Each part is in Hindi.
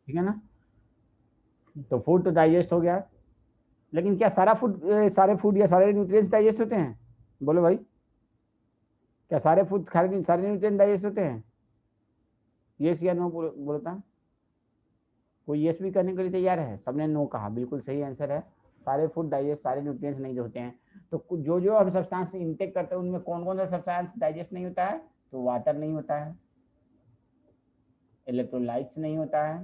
ठीक है ना। तो फूड तो डाइजेस्ट हो गया, लेकिन क्या सारे फूड या सारे न्यूट्रिएंट्स डाइजेस्ट होते हैं? बोलो भाई, क्या सारे फूड सारे न्यूट्रिएंट्स डाइजेस्ट होते हैं? यस या नो बोलता। कोई यस भी करने के लिए तैयार है? सबने नो कहा, बिल्कुल सही आंसर है। सारे फूड डाइजेस्ट, सारे न्यूट्रिएंट्स नहीं होते हैं। तो जो जो हम सब्सटेंस इनटेक करते हैं उनमें कौन कौन सा सब्सटेंस डाइजेस्ट नहीं होता है? तो वाटर नहीं होता है, इलेक्ट्रोलाइट्स नहीं होता है,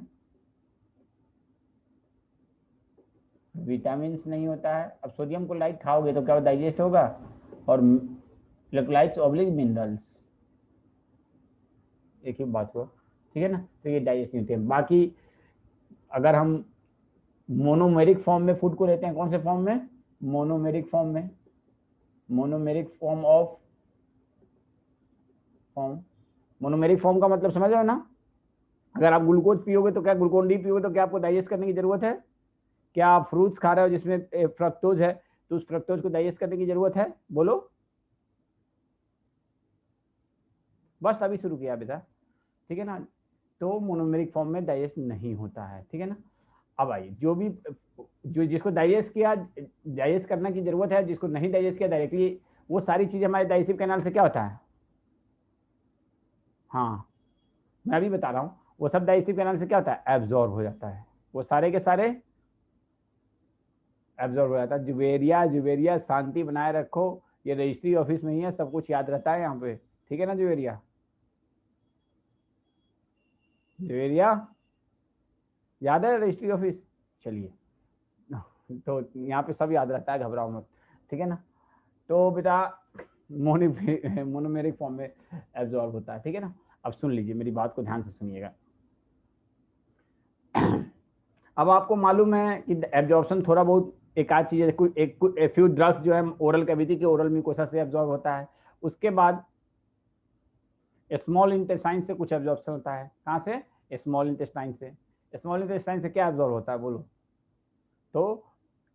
विटामिन नहीं होता है। अब सोडियम क्लोराइड खाओगे तो क्या वो डाइजेस्ट होगा? और इलेक्ट्रोलाइट्स ऑब्लिक मिनरल्स, एक ही बात हुआ। ठीक है ना, तो ये डाइजेस्ट नहीं होते हैं। बाकी अगर हम मोनोमेरिक फॉर्म में फूड को लेते हैं, कौन से फॉर्म में? मोनोमेरिक फॉर्म में, monomeric form of form. Monomeric form का मतलब समझ रहे हो ना? अगर आप ग्लूकोज पियोगे तो क्या, ग्लूकोन डी पियोगे तो क्या आपको डाइजेस्ट करने की जरूरत है? क्या आप फ्रूट्स खा रहे हो जिसमें फ्रक्टोज है, तो उस फ्रक्टोज को डाइजेस्ट करने की जरूरत है? बोलो। बस अभी शुरू किया बेटा, ठीक है ना। तो मोनोमेरिक फॉर्म में डाइजेस्ट नहीं होता है, ठीक है ना। अब आइए, जो जिसको डाइजेस्ट करने की जरूरत है, जिसको नहीं डाइजेस्ट किया डायरेक्टली, वो सारी चीजें हमारे डाइजेस्टिव कैनाल से क्या होता है? हाँ, मैं अभी बता रहा हूँ। वो सब डाइजेस्टिव कैनाल से क्या होता है? एब्जॉर्ब हो जाता है। वो सारे के सारे एब्जॉर्ब हो जाता है। जुबेरिया जुबेरिया शांति बनाए रखो, ये रजिस्ट्री ऑफिस में ही है, सब कुछ याद रहता है यहाँ पे, ठीक है ना जुबेरिया? जुबेरिया याद है रजिस्ट्री ऑफिस? चलिए, तो यहाँ पे सब याद रहता है, घबराओ मत, ठीक है ना। तो बेटा मोनोमेरिक फॉर्म में एब्जॉर्ब होता है, ठीक है ना। अब सुन लीजिए, मेरी बात को ध्यान से सुनिएगा। अब आपको मालूम है कि एब्जॉर्प्शन थोड़ा बहुत एक आध चीज, एक फ्यू ड्रग्स जो है ओरल कैविटी के ओरल म्यूकोसा से एब्जॉर्ब होता है। उसके बाद स्मॉल इंटेस्टाइन से कुछ एब्जॉर्प्शन होता है। कहाँ से? स्मॉल इंटेस्टाइन से। स्मॉल इंटेस्टाइन से क्या एब्जॉर्ब होता है बोलो? तो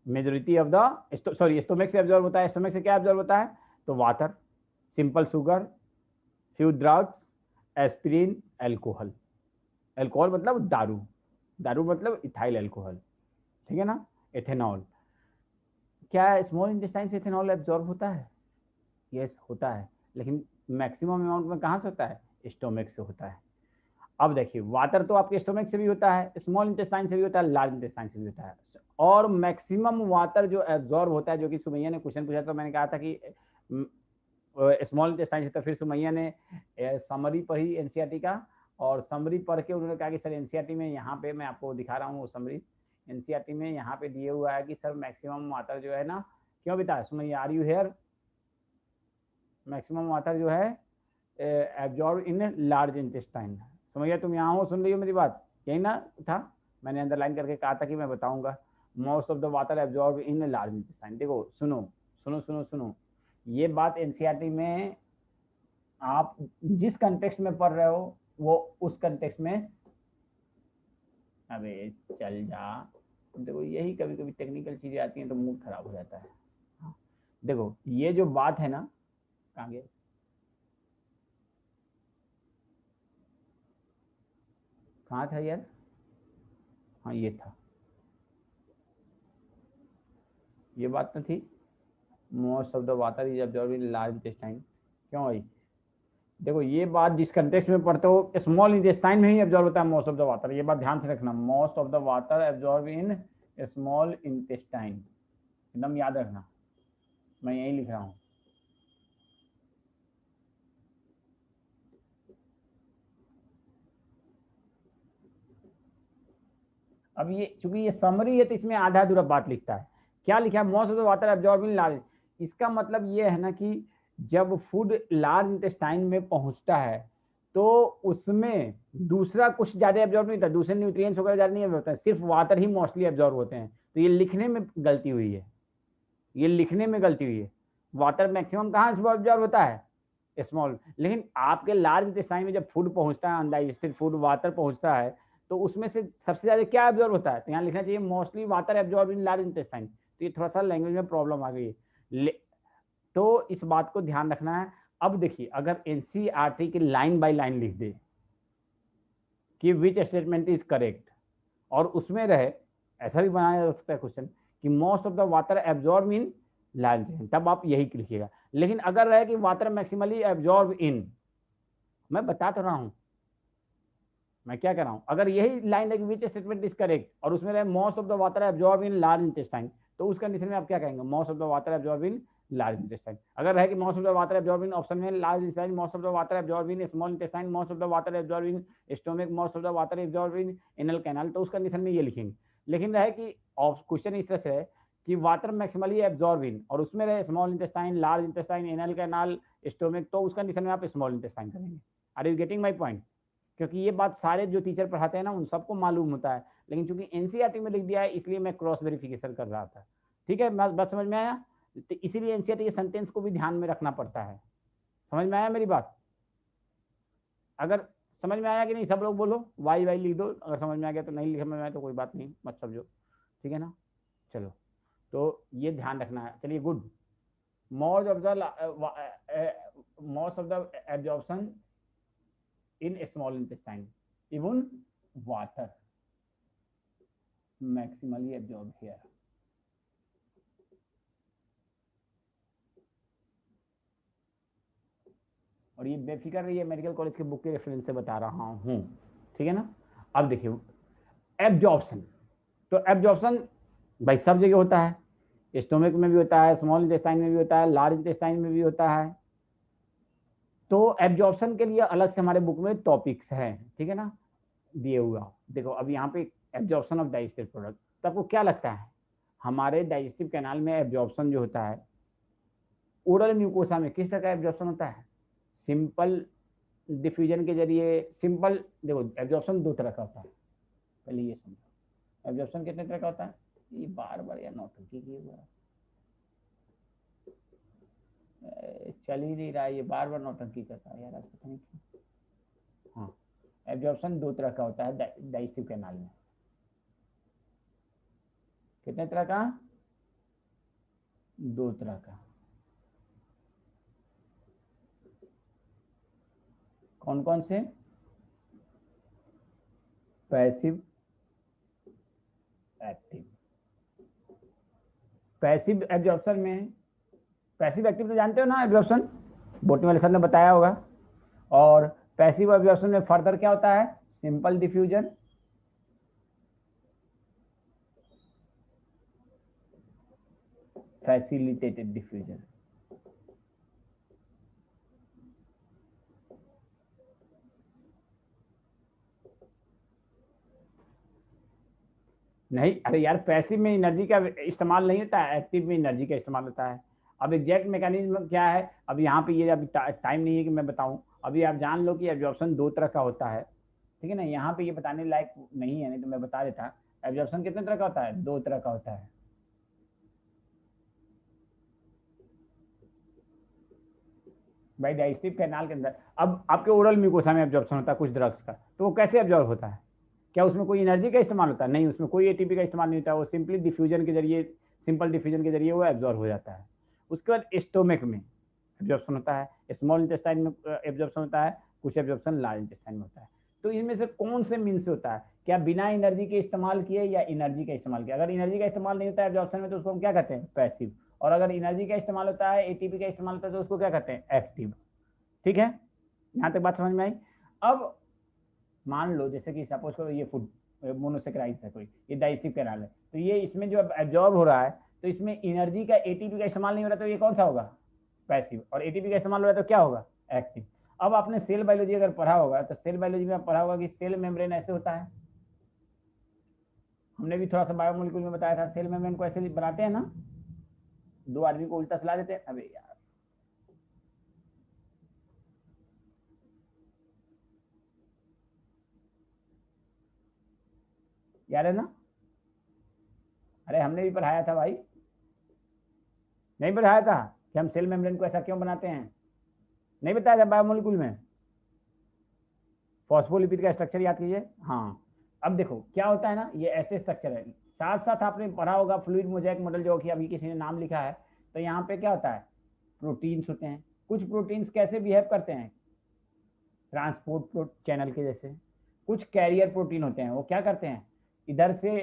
मेजोरिटी ऑफ द स्टोमक से एब्जॉर्ब होता है। स्टोमक से क्या एब्जॉर्ब होता है? तो water, simple sugar, few drugs, aspirin, alcohol. Alcohol मतलब दारू, दारू मतलब इथाइल एल्कोहल, ठीक है ना। एथेनॉल। क्या स्मॉल इंटेस्टाइन से इथेनॉल एब्जॉर्ब होता है? यस होता है, लेकिन मैक्सिमम अमाउंट में कहाँ से होता है? स्टोमक से होता है। अब देखिए, वाटर तो आपके स्टोमक से भी होता है, स्मॉल इंटेस्टाइन से भी होता है, लार्ज इंटेस्टाइन से भी होता है। और मैक्सिमम वाटर जो एब्जॉर्ब होता है, जो कि सुमैया ने क्वेश्चन पूछा, तो मैंने कहा था कि स्मॉल इंटेस्टाइन से, तो फिर सुमैया ने समरी पढ़ी एनसीईआरटी का, और समरी पढ़ के उन्होंने कहा कि सर एनसीईआरटी में, यहाँ पे मैं आपको दिखा रहा हूँ वो समरी, एनसीईआरटी में यहाँ पे दिए हुआ है कि सर मैक्सिमम वाटर जो है ना, क्यों बेटा Sumaiya are you here? Maximum water जो है absorb in large intestine. Sumaiya तुम यहाँ हो, सुन रही हो मेरी बात? यही ना था, मैंने अंडरलाइन करके कहा था कि मैं बताऊंगा। Most of the water absorb in large intestine. देखो सुनो सुनो सुनो सुनो, ये बात एनसीईआरटी में आप जिस कंटेक्स्ट में पढ़ रहे हो, वो उस कंटेक्स्ट में, अबे चल जा। देखो यही कभी कभी टेक्निकल चीजें आती हैं तो मूड खराब हो जाता है। हाँ, देखो ये जो बात है ना, कहाँ गए? कहाँ था यार? हाँ ये था, ये बात तो थी। Most of the water is absorb in large intestine. क्यों भाई? देखो ये बात जिस कंटेक्स्ट में पढ़ते हो, स्मॉल इंटेस्टाइन में ही एब्जॉर्ब होता है मोस्ट ऑफ द वाटर, ये बात ध्यान से रखना। Most of the water absorb in small intestine, एकदम याद रखना, मैं यही लिख रहा हूँ। अब ये चूंकि ये समरी है तो इसमें आधा अधूरा बात लिखता है। क्या लिखा है? Most of the water absorb in large. इसका मतलब ये है ना कि जब फूड लार्ज इंटेस्टाइन में पहुंचता है तो उसमें दूसरा कुछ ज्यादा एब्जॉर्ब नहीं होता, दूसरे न्यूट्रिएंट्स वगैरह ज्यादा नहीं होता है, सिर्फ वाटर ही मोस्टली एब्जॉर्ब होते हैं। तो ये लिखने में गलती हुई है, ये लिखने में गलती हुई है। वाटर मैक्सिमम कहाँ से एब्जॉर्ब होता है? स्मॉल। लेकिन आपके लार्ज इंटेस्टाइन में जब फूड पहुंचता है, अनडाइजेस्टेड फूड वाटर पहुंचता है, तो उसमें से सबसे ज्यादा क्या एब्जॉर्ब होता है? तो यहाँ लिखना चाहिए mostly water absorb in large intestine. तो ये थोड़ा सा लैंग्वेज में प्रॉब्लम आ गई है, तो इस बात को ध्यान रखना है। अब देखिए, अगर एनसीईआरटी की लाइन बाय लाइन लिख दे कि विच स्टेटमेंट इज करेक्ट, और उसमें रहे, ऐसा भी बनाया जा सकता है क्वेश्चन कि most of the water absorb in large intestine, तब आप यही लिखिएगा। लेकिन अगर रहे कि वाटर मैक्सिमली एब्जॉर्ब इन, मैं बता तो रहा हूं, मैं क्या कर रहा हूं, अगर यही लाइन है कि विच स्टेटमेंट इज करेक्ट और उसमें रहे most of the water absorb in large intestine, तो उस कंडीशन में आप क्या कहेंगे, most of the water absorb in large intestine. अगर है कि most of the water absorb in option में large intestine, most of the water absorb in small intestine, most of the water absorb in stomach, most of the water absorb in anal canal, तो उस कंडीशन में ये लिखेंगे। लेकिन रहे कि क्वेश्चन इस तरह से है कि वाटर मैक्सिमली एब्जॉर्ब इन और उसमें रहे small intestine, large intestine, anal canal, stomach, तो उस कंडीशन में आप स्मॉल इंटेस्टाइन करेंगे। Are you getting my point? क्योंकि ये बात सारे जो टीचर पढ़ाते हैं ना उन सबको मालूम होता है, लेकिन चूंकि एनसीईआरटी में लिख दिया है इसलिए मैं क्रॉस वेरिफिकेशन कर रहा था। ठीक है, बात समझ में आया? तो इसीलिए एनसीईआरटी के सेंटेंस को भी ध्यान में रखना पड़ता है। समझ में आया मेरी बात? अगर समझ में आया कि नहीं, सब लोग बोलो वाई वाई लिख दो, अगर समझ में आ गया तो, नहीं समझ में आया तो कोई बात नहीं, मत समझो, ठीक है ना। चलो, तो ये ध्यान रखना है। चलिए, good. Most of the absorption in small intestine, even water maximally absorbed here. और ये बेफिक्र रहिए, मेडिकल कॉलेज के बुक के रेफरेंस से बता रहा हूँ, ठीक है ना। अब देखिए एब्जॉर्प्शन, तो एब्जॉर्प्शन भाई सब जगह होता है, स्टोमक में भी होता है, स्मॉल इंटेस्टाइन में भी होता है, लार्ज इंटेस्टाइन में भी होता है। तो एब्जॉर्प्शन के लिए अलग से हमारे बुक में टॉपिक्स हैं, ठीक है ना, दिए हुआ। देखो अब यहाँ पे एब्जॉर्प्शन ऑफ डाइजेस्टिव प्रोडक्ट, तो आपको क्या लगता है हमारे डाइजेस्टिव कैनाल में एब्जॉर्प्शन जो होता है ओरल म्यूकोसा में किस तरह का एब्जॉर्प्शन होता है? सिंपल डिफ्यूजन के जरिए। सिंपल, देखो एब्जॉर्प्शन दो तरह का होता है, पहले ये समझो एब्जॉर्प्शन कितने तरह का होता है। ये बार बार या नौटंकी किए हुआ चल ही नहीं रहा, ये बार बार नौटंकी करता है यार, आज पता नहीं क्यों। हाँ, एब्जॉर्प्शन दो तरह का होता है डाइजेस्टिव कैनाल में। कितने तरह का? दो तरह का। कौन कौन से? Passive, active. पैसिव एब्जॉर्प्शन में, पैसिव एक्टिव तो जानते हो ना एब्जॉर्प्शन, बोटनी वाले सर ने बताया होगा। और पैसिव एब्जॉर्प्शन में फर्दर क्या होता है? Simple diffusion, facilitated diffusion. नहीं, अरे यार पैसिव में एनर्जी का इस्तेमाल नहीं होता है, एक्टिव में एनर्जी का इस्तेमाल होता है। अब एग्जैक्ट मैकेनिज्म क्या है, अब यहाँ पे ये अभी टाइम नहीं है कि मैं बताऊं, अभी आप जान लो कि एब्जॉर्प्शन दो तरह का होता है, ठीक है ना। यहाँ पे ये बताने लायक नहीं है, नहीं तो मैं बता देता। एब्जॉर्प्शन कितने तरह का होता है? दो तरह का होता है। भाई डाइजेस्टिव कैनाल के अंदर, अब आपके ओरल म्यूकोसा में एब्जॉर्प्शन होता है कुछ ड्रग्स का, तो वो कैसे एब्जॉर्ब होता है? क्या उसमें कोई एनर्जी का इस्तेमाल होता है? नहीं, उसमें कोई एटीपी का इस्तेमाल नहीं होता, वो सिंपली डिफ्यूजन के जरिए, सिंपल डिफ्यूजन के जरिए वो एब्जॉर्ब हो जाता है। उसके बाद स्टोमक में एब्जॉर्प्शन होता है, स्मॉल इंटेस्टाइन में एब्जॉर्प्शन होता है, कुछ एब्जॉर्प्शन लार्ज इंटेस्टाइन में होता है। तो इनमें से कौन से मीन से होता है? क्या बिना एनर्जी के इस्तेमाल किए या एनर्जी का इस्तेमाल किया? अगर एनर्जी का इस्तेमाल नहीं होता है एब्जॉर्प्शन में तो उसको हम क्या कहते हैं? पैसिव। और अगर एनर्जी का इस्तेमाल होता है, एटीपी का इस्तेमाल होता है, तो उसको क्या कहते हैं? एक्टिव। ठीक है, यहाँ तक बात समझ में आई। अब मान लो जैसे कि सपोज करो ये फूड मोनोसेक्राइड्स है कोई, ये डाइजेस्टिव कैनाल है, तो ये इसमें जो एब्जॉर्ब हो रहा है, तो इसमें एनर्जी का, एटीपी का इस्तेमाल नहीं हो रहा, तो ये कौन सा होगा? पैसिव। और एटीपी का इस्तेमाल हो रहा है तो क्या होगा? एक्टिव। अब आपने सेल बायोलॉजी अगर पढ़ा होगा तो सेल बायोलॉजी में पढ़ा होगा कि सेल मेम्ब्रेन ऐसे होता है, हमने भी थोड़ा सा बायोमोलिक्यूल में बताया था, सेल मेम्ब्रेन को ऐसे बनाते हैं ना, दो आदमी को उल्टा सुला देते हैं। अबे यार, याद है ना? अरे हमने भी पढ़ाया था भाई, नहीं पढ़ाया था कि हम सेल मेम्ब्रेन को ऐसा क्यों बनाते हैं? नहीं बताया था बायोमोलिक्यूल में? फॉस्फोलिपिड का स्ट्रक्चर याद कीजिए। हाँ, अब देखो क्या होता है ना, ये ऐसे स्ट्रक्चर है। साथ साथ आपने पढ़ा होगा फ्लूइड मोज़ेक मॉडल, जो कि अभी किसी ने नाम लिखा है। तो यहाँ पे क्या होता है? प्रोटीन्स होते हैं। कुछ प्रोटीन्स कैसे बिहेव करते हैं? ट्रांसपोर्ट चैनल के जैसे। कुछ कैरियर प्रोटीन होते हैं, वो क्या करते हैं? इधर से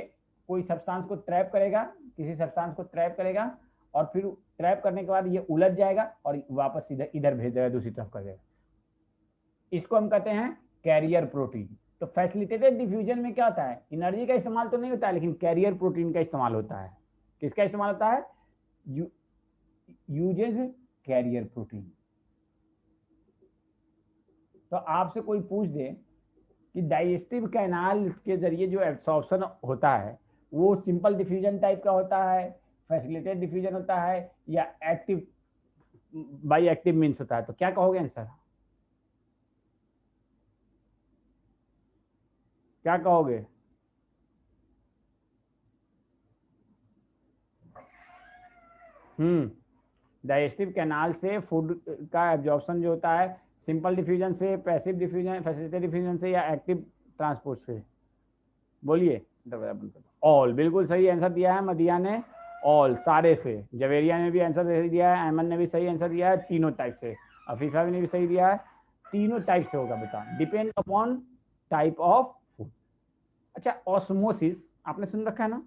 कोई सब्सटेंस को ट्रैप करेगा, किसी सब्सटेंस को ट्रैप करेगा, और फिर ट्रैप करने के बाद ये उलझ जाएगा और वापस इधर भेज देगा, दूसरी तरफ कर देगा। इसको हम कहते हैं कैरियर प्रोटीन। तो फैसिलिटेटेड डिफ्यूजन में क्या होता है, एनर्जी का इस्तेमाल तो नहीं होता है, लेकिन कैरियर प्रोटीन का इस्तेमाल होता है। किसका इस्तेमाल होता है? Uses carrier protein. तो आपसे कोई पूछ दे कि डाइजेस्टिव कैनाल के जरिए जो एब्सॉर्प्शन होता है वो सिंपल डिफ्यूजन टाइप का होता है, फैसिलिटेटेड डिफ्यूजन होता है, या एक्टिव बाई एक्टिव मीन्स होता है, तो क्या कहोगे आंसर? क्या कहोगे? डाइजेस्टिव कैनाल से फूड का एब्जॉर्प्शन जो होता है सिंपल डिफ्यूजन से, पैसिव डिफ्यूजन, फैसिलिटेटेड डिफ्यूजन से, या एक्टिव ट्रांसपोर्ट से? बोलिए। ऑल, बिल्कुल सही आंसर दिया है मदिया ने, ऑल, सारे से। जवेरिया ने भी आंसर सही दिया है, अहमद ने भी सही आंसर दिया है, तीनों टाइप से। अफीफा ने भी सही दिया है, तीनों टाइप से होगा बेटा, depend upon type of food. अच्छा, ऑस्मोसिस आपने सुन रखा है ना?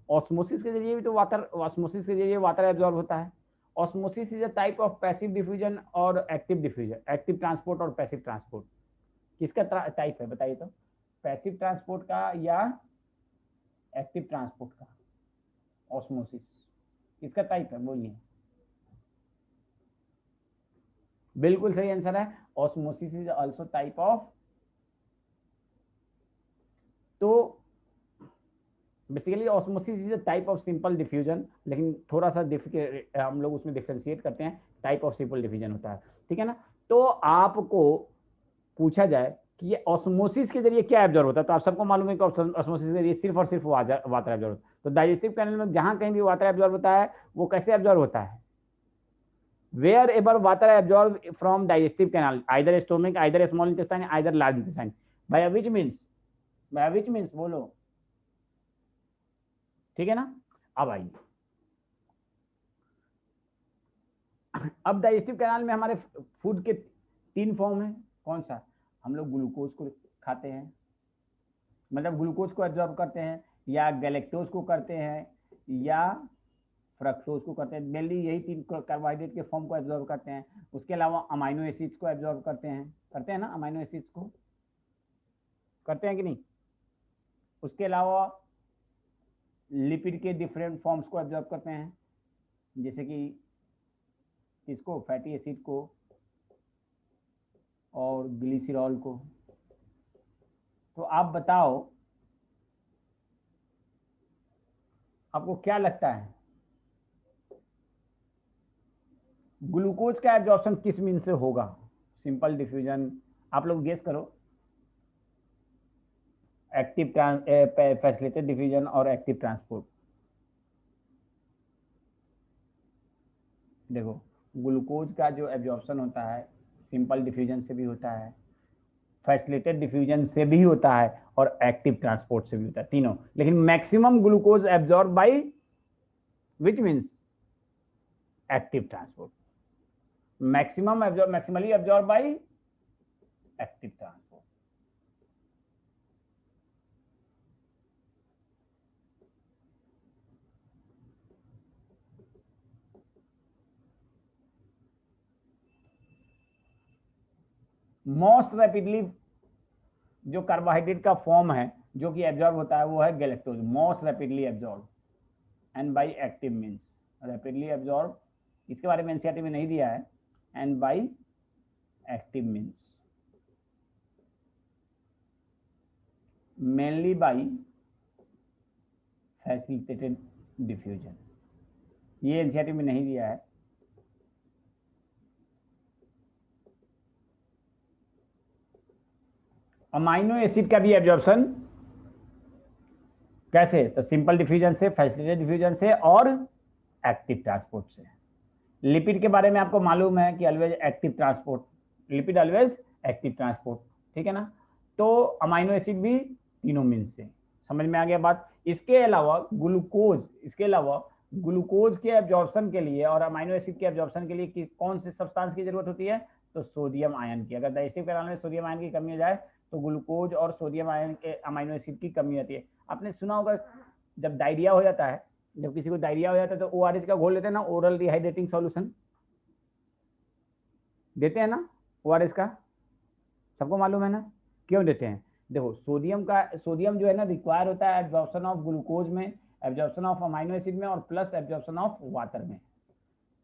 ऑस्मोसिस के जरिए भी तो वाटर, ऑस्मोसिस के जरिए वाटर एब्जॉर्ब होता है। Osmosis is a type of passive diffusion और एक्टिव डिफ्यूजन, एक्टिव ट्रांसपोर्ट और पैसिव ट्रांसपोर्ट। किसका टाइप है बताइए तो, पैसिव ट्रांसपोर्ट का या एक्टिव ट्रांसपोर्ट का? ऑस्मोसिस किसका टाइप है, बोलिए। बिल्कुल सही आंसर है, osmosis is also type of. तो basically osmosis is a type of simple diffusion, लेकिन थोड़ा सा हम लोग उसमें डिफरेंशिएट करते हैं, टाइप ऑफ सिंपल डिफ्यूजन होता है, ठीक है ना? तो आपको पूछा जाए कि ये ऑस्मोसिस के जरिए क्या एब्जॉर्ब होता है, तो आप सबको मालूम है कि ऑस्मोसिस के जरिए सिर्फ और सिर्फ वाटर एब्जॉर्ब होता है। तो डाइजेस्टिव कैनल में जहां कहीं भी वाटर एब्जॉर्ब होता है वो कैसे एब्जॉर्ब होता है? Wherever water absorb from digestive canal, either stomach, either small intestine, either large intestine, by which means, by which means बोलो, ठीक है ना? अब आइए, अब डाइजेस्टिव कैनाल में हमारे फूड के 3 फॉर्म है। कौन सा? हम लोग ग्लूकोज को खाते हैं, मतलब ग्लूकोज को एब्जॉर्ब करते हैं, या गैलेक्टोज को करते हैं, या फ्रक्टोज को करते हैं। मेनली यही 3 कार्बोहाइड्रेट के फॉर्म को एब्जॉर्ब करते हैं। उसके अलावा अमाइनो एसिड्स को एब्जॉर्ब करते हैं ना, अमाइनो एसिड्स को करते हैं कि नहीं? उसके अलावा लिपिड के डिफरेंट फॉर्म्स को एब्जॉर्ब करते हैं, जैसे कि इसको, फैटी एसिड को और ग्लिसरॉल को। तो आप बताओ, आपको क्या लगता है ग्लूकोज का एब्जॉर्प्शन किस मीन से होगा? सिंपल डिफ्यूजन, आप लोग गेस करो। एक्टिव फैसिलिटेटेड डिफ्यूजन और एक्टिव ट्रांसपोर्ट। देखो, ग्लूकोज का जो एब्जॉर्प्शन होता है सिंपल डिफ्यूजन से भी होता है, फैसिलिटेटेड डिफ्यूजन से भी होता है, और एक्टिव ट्रांसपोर्ट से भी होता है, तीनों। लेकिन maximum glucose absorb by which means active transport, maximally absorb by active transport. Most rapidly जो कार्बोहाइड्रेट का फॉर्म है जो कि एब्जॉर्ब होता है वो है galactose, most rapidly absorb, and by active means rapidly absorb, इसके बारे में एनसीईआरटी में नहीं दिया है, and by active means mainly by facilitated diffusion, ये एनसीईआरटी में नहीं दिया है। अमाइनो एसिड का भी एब्जॉर्प्शन कैसे? तो सिंपल डिफ्यूजन से, फैसिलिटेटेड डिफ्यूजन से, और एक्टिव ट्रांसपोर्ट से। लिपिड के बारे में आपको मालूम है कि always active transport, lipid always active transport, ठीक है ना? तो अमाइनो एसिड भी तीनों मीन्स से, समझ में आ गया बात? इसके अलावा ग्लूकोज के एब्जॉर्प्शन के लिए और अमाइनो एसिड के एब्जॉर्प्शन के लिए कौन से सब्सटेंस की जरूरत होती है? तो सोडियम आयन की। अगर डाइजेस्टिव कैनाल में सोडियम आयन की कमी हो जाए तो ग्लूकोज और सोडियम आयन के अमाइनो एसिड की कमी होती है। आपने सुना होगा जब डायरिया हो जाता है, जब किसी को डायरिया हो जाता है तो ORS का घोल लेते हैं ना, ओरल रिहाइड्रेटिंग सॉल्यूशन देते हैं ना ORS का, सबको मालूम है ना क्यों देते हैं? देखो सोडियम जो है ना रिक्वायर होता है एब्जॉर्प्शन ऑफ ग्लूकोज में, एब्जॉर्प्शन ऑफ अमाइनो एसिड में और प्लस एब्जॉर्प्शन ऑफ वाटर में।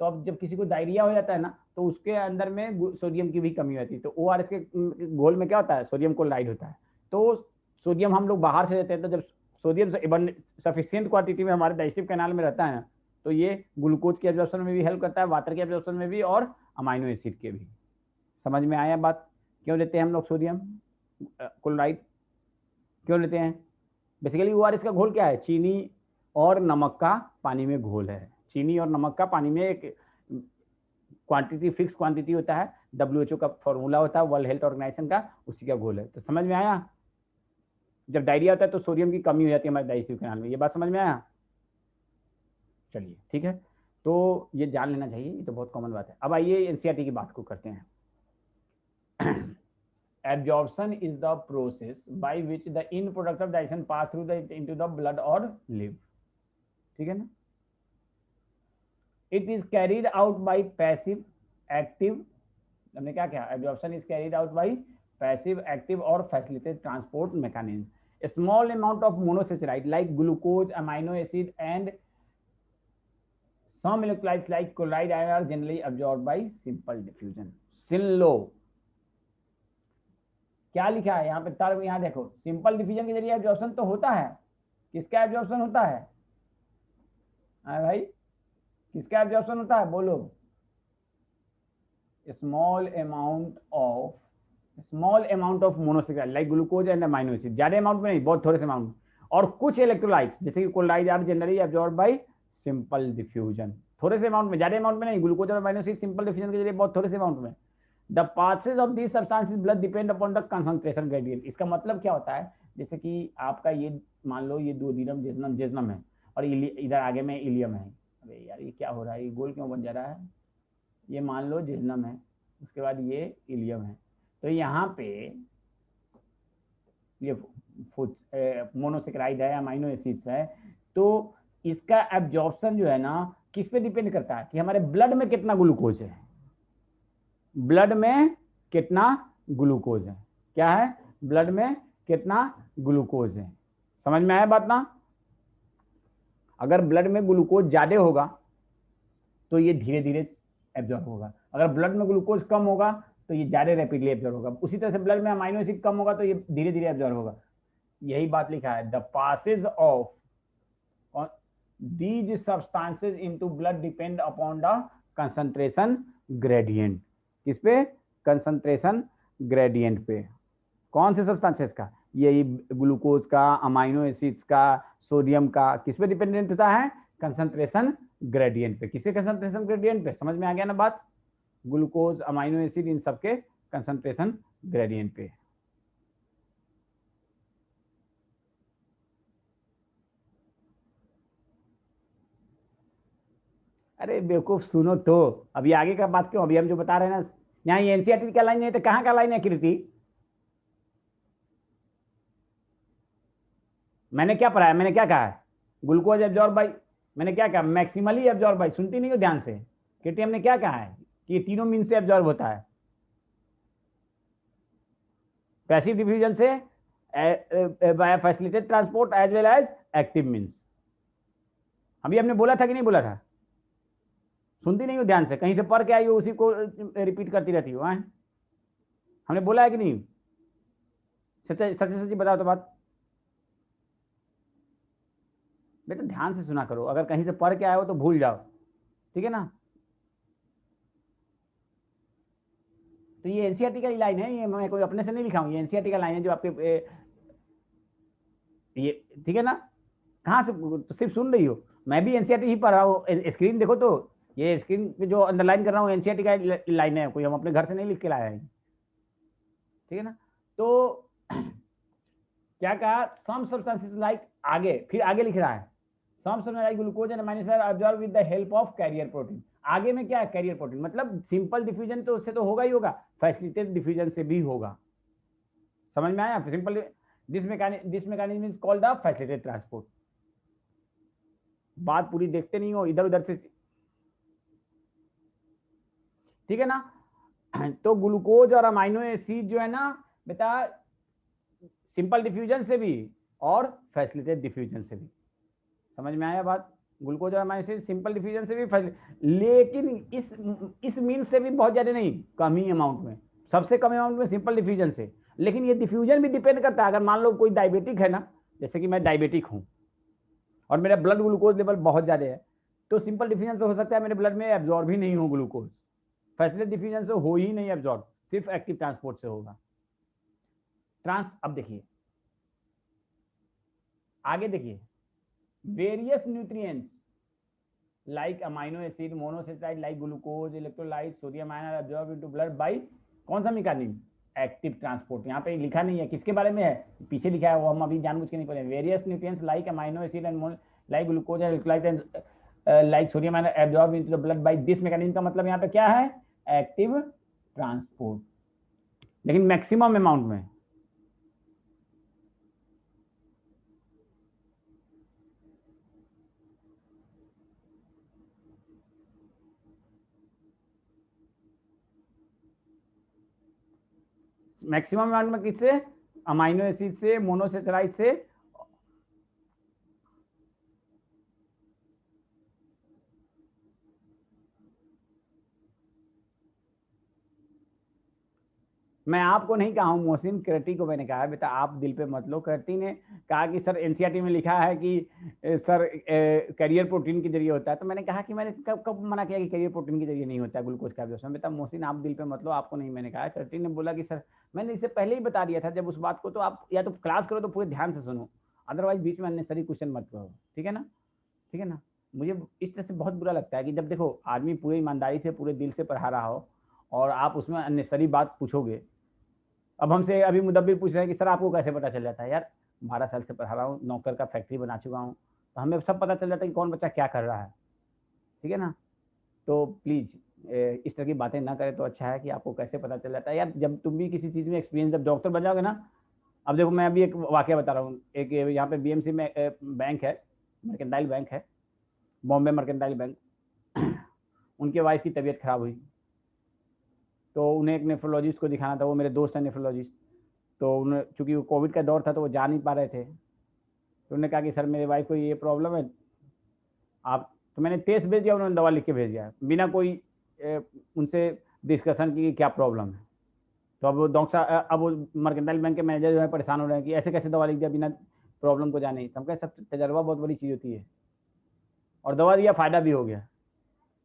तो अब जब किसी को डायरिया हो जाता है ना तो उसके अंदर में सोडियम की भी कमी होती है, तो ORS के घोल में क्या होता है, सोडियम क्लोराइड होता है। तो सोडियम हम लोग बाहर से देते हैं, तो जब सोडियम सफिशियंट क्वांटिटी में हमारे डाइजेस्टिव कैनाल में रहता है ना, तो ये ग्लूकोज के एब्जॉर्प्शन में भी हेल्प करता है, वाटर के एब्जॉर्प्शन में भी और अमाइनो एसिड के भी। समझ में आया बात? क्यों लेते हैं हम लोग सोडियम क्लोराइड, क्यों लेते हैं? बेसिकली ORS का घोल क्या है, चीनी और नमक का पानी में घोल है। चीनी और नमक का पानी में एक क्वांटिटी, फिक्स क्वांटिटी होता है, WHO का फॉर्मूला होता है, वर्ल्ड हेल्थ ऑर्गेनाइजेशन का, उसी का घोल है। तो समझ में आया? जब डायरिया होता है तो सोडियम की कमी हो जाती है हमारे डाइजेस्टिव कैनाल में, ये बात समझ में आया? चलिए ठीक है, तो ये जान लेना चाहिए, ये तो बहुत कॉमन बात है। अब आइए NCERT की बात को करते हैं। Absorption is the process by which the end product of digestion pass through into the blood or liver, ठीक है ना? It is carried out by passive, active, हमने क्या किया? Absorption is carried out by passive, active or facilitated transport mechanism. A small amount of monosaccharide like glucose, amino acid and some electrolytes like chloride ion are generally absorbed by simple diffusion. सुन लो क्या लिखा है यहाँ पे, तर्क यहाँ देखो, सिंपल डिफ्यूजन के जरिए एब्जॉर्प्शन तो होता है। किसका एब्जॉर्प्शन होता है? भाई किसका एब्जॉर्प्शन होता है बोलो? Small amount of monosaccharide like glucose and amino acid, ज्यादा अमाउंट में नहीं, बहुत थोड़े से अमाउंट, और कुछ इलेक्ट्रोलाइट्स जैसे कि chloride are generally absorb by simple diffusion, थोड़े से अमाउंट में, ज्यादा अमाउंट में नहीं। ग्लूकोज और अमाइनो एसिड सिंपल डिफ्यूजन के जरिए बहुत थोड़े से अमाउंट में। The passage of this substance blood depend upon the concentration gradient. इसका मतलब क्या होता है, जैसे कि आपका ये मान लो ये दुओडीनम जेजनम है और इधर आगे में इलियम है। अरे यार ये क्या हो रहा है, ये गोल क्यों बन जा रहा है? ये मान लो जेजनम है, उसके बाद ये इलियम है, तो यहाँ पे ये मोनोसेक्राइड है, अमाइनो एसिड्स है, तो इसका एब्जॉर्प्शन जो है ना किस पे डिपेंड करता है कि हमारे ब्लड में कितना ग्लूकोज है, ब्लड में कितना ग्लूकोज है, क्या है, ब्लड में कितना ग्लूकोज है। समझ में आया बात ना? अगर ब्लड में ग्लूकोज ज्यादा होगा तो ये धीरे धीरे एब्जॉर्ब होगा, अगर ब्लड में ग्लूकोज कम होगा तो ये ज्यादा रैपिडली एब्जॉर्ब होगा। उसी तरह से ब्लड में अमाइनो एसिड कम होगा तो ये धीरे धीरे एब्जॉर्ब होगा। यही बात लिखा है, the passage of these substances into blood depend upon the concentration gradient। किस पे? कंसंट्रेशन ग्रेडियंट पे। कौन से सब्सटेंसेस का? यही ग्लूकोज का, अमाइनो एसिड्स का, सोडियम का, किस पे डिपेंडेंट होता है? कंसंट्रेशन ग्रेडियंट पे। किसके कंसंट्रेशन ग्रेडियंट पे? समझ में आ गया ना बात? ग्लूकोज, अमाइनो एसिड, इन सबके कंसंट्रेशन ग्रेडियंट पे। अरे बेवकूफ सुनो तो, अभी आगे का बात क्यों, अभी हम जो बता रहे हैं ना, यहाँ ये NCERT का लाइन नहीं तो कहाँ का लाइन है कृति? मैंने क्या पढ़ाया, मैंने क्या कहा है? ग्लूकोज एब्जॉर्ब बाई, मैंने क्या कहा? मैक्सिमली एब्जॉर्ब बाई, सुनती नहीं हो ध्यान से कृति, हमने क्या कहा है कि ये तीनों मीन से एब्जॉर्ब होता है, पैसिव डिफ्यूजन से, facilitated transport as well as active means. अभी हमने बोला था कि नहीं बोला था? सुनती नहीं हो ध्यान से, कहीं से पढ़ के आई हो उसी को रिपीट करती रहती हो। हमने बोला है कि नहीं? सच्ची सच्ची बताओ तो बात बेटा, ध्यान से सुना करो, अगर कहीं से पढ़ के आए हो तो भूल जाओ, ठीक है ना? तो ये NCERT का लाइन है, ये मैं कोई अपने से नहीं लिखा हूं, ये NCERT का लाइन है जो आपके ये, ठीक है ना? कहाँ से तो सिर्फ सुन रही हो? मैं भी NCERT ही पढ़ रहा हूँ, स्क्रीन देखो तो, ये स्क्रीन पे जो अंडरलाइन कर रहा हूँ NCERT का लाइन है, कोई हम अपने घर से नहीं लिख के लाया है, ठीक है ना? तो क्या कहा? सम सब्सटेंसेस लाइक, आगे फिर आगे लिख रहा है, some substances like glucose and amino acid are absorb with the help of carrier protein. आगे में क्या है? कैरियर प्रोटीन, मतलब सिंपल डिफ्यूजन तो उससे तो होगा ही होगा, फैसिलिटेटेड डिफ्यूजन से भी होगा। समझ में आया? Simple this mechanism is called the facilitated transport. बात पूरी देखते नहीं हो, इधर उधर से, ठीक है ना? तो ग्लूकोज और अमाइनो एसिड जो है ना बेटा, सिंपल डिफ्यूजन से भी और फैसिलिटेटेड डिफ्यूजन से भी, समझ में आया बात? ग्लूकोज और अमाइनो एसिड सिंपल डिफ्यूजन से भी, लेकिन इस मीन्स से भी बहुत ज्यादा नहीं, कम ही अमाउंट में, सबसे कम अमाउंट में सिंपल डिफ्यूजन से। लेकिन ये डिफ्यूजन भी डिपेंड करता है, अगर मान लो कोई डायबिटिक है ना, जैसे कि मैं डायबिटिक हूं और मेरा ब्लड ग्लूकोज लेवल बहुत ज्यादा है, तो सिंपल डिफ्यूजन से हो सकता है मेरे ब्लड में एब्जॉर्ब ही नहीं हो ग्लूकोज, फैसिलिटेटेड डिफ्यूजन से हो ही नहीं एब्जॉर्ब, सिर्फ एक्टिव ट्रांसपोर्ट से होगा। अब देखिए आगे, देखिए various nutrients like amino acid, monosaccharide like glucose, electrolyte, sodium ion are absorb into blood by कौन सा मैकेनिज्म? Active transport. यहाँ पे लिखा नहीं है किसके बारे में है, पीछे लिखा है, वो हम अभी जानबूझ के नहीं पढ़े। Various nutrients like amino acid and like glucose and electrolyte like sodium ion absorb into the blood by this mechanism का मतलब यहाँ पे क्या है? एक्टिव ट्रांसपोर्ट, लेकिन मैक्सिमम अमाउंट में। मैक्सिमम अमाउंट में किससे? अमाइनो एसिड से, मोनोसेचराइड से, मैं आपको नहीं कहा हूँ मोहसिन, कृति को मैंने कहा है बेटा आप दिल पे मत लो। कृति ने कहा कि सर एनसीईआरटी में लिखा है कि सर कैरियर प्रोटीन के जरिए होता है, तो मैंने कहा कि मैंने कब कब मना किया कि कैरियर प्रोटीन के जरिए नहीं होता है ग्लूकोज का एब्जॉर्प्शन? बेटा मोहसिन आप दिल पे मत लो, आपको नहीं मैंने कहा। कृति ने बोला कि सर मैंने इससे पहले ही बता दिया था जब उस बात को, तो आप या तो क्लास करो तो पूरे ध्यान से सुनो, अदरवाइज बीच में अननेसेसरी क्वेश्चन मत करो, ठीक है ना? ठीक है ना? मुझे इस तरह से बहुत बुरा लगता है कि जब देखो आदमी पूरी ईमानदारी से पूरे दिल से पढ़ा रहा हो और आप उसमें अननेसेसरी बात पूछोगे। अब हमसे अभी मुदब्बिर पूछ रहे हैं कि सर आपको कैसे पता चल जाता है? यार 12 साल से पढ़ा रहा हूँ, नौकर का फैक्ट्री बना चुका हूँ, तो हमें सब पता चल जाता है कि कौन बच्चा क्या कर रहा है, ठीक है ना? तो प्लीज़ इस तरह की बातें ना करें तो अच्छा है कि आपको कैसे पता चल जाता है। यार जब तुम भी किसी चीज़ में एक्सपीरियंस, जब डॉक्टर बन जाओगे ना, अब देखो मैं अभी एक वाकया बता रहा हूँ। एक यहाँ पे बीएमसी में बैंक है, मर्केंटाइल बैंक है, बॉम्बे मर्केंटाइल बैंक। उनके वाइफ की तबीयत खराब हुई, तो उन्हें एक नेफ्रोलॉजिस्ट को दिखाना था, वो मेरे दोस्त हैं नेफ्रोलॉजिस्ट। तो उन्हें चूंकि वो कोविड का दौर था तो वो जा नहीं पा रहे थे, तो उन्होंने कहा कि सर मेरे वाइफ को ये प्रॉब्लम है, आप, तो मैंने टेस्ट भेज दिया, उन्होंने दवा लिख के भेज दिया बिना कोई उनसे डिस्कशन की क्या प्रॉब्लम है। तो अब डॉक्टर अब वो मर्केंटाइल बैंक के मैनेजर जो है परेशान हो रहे हैं कि ऐसे कैसे दवा लिख दिया बिना प्रॉब्लम को जाने। तो हम कहे सब तजर्बा बहुत बड़ी चीज़ होती है, और दवा दिया फ़ायदा भी हो गया।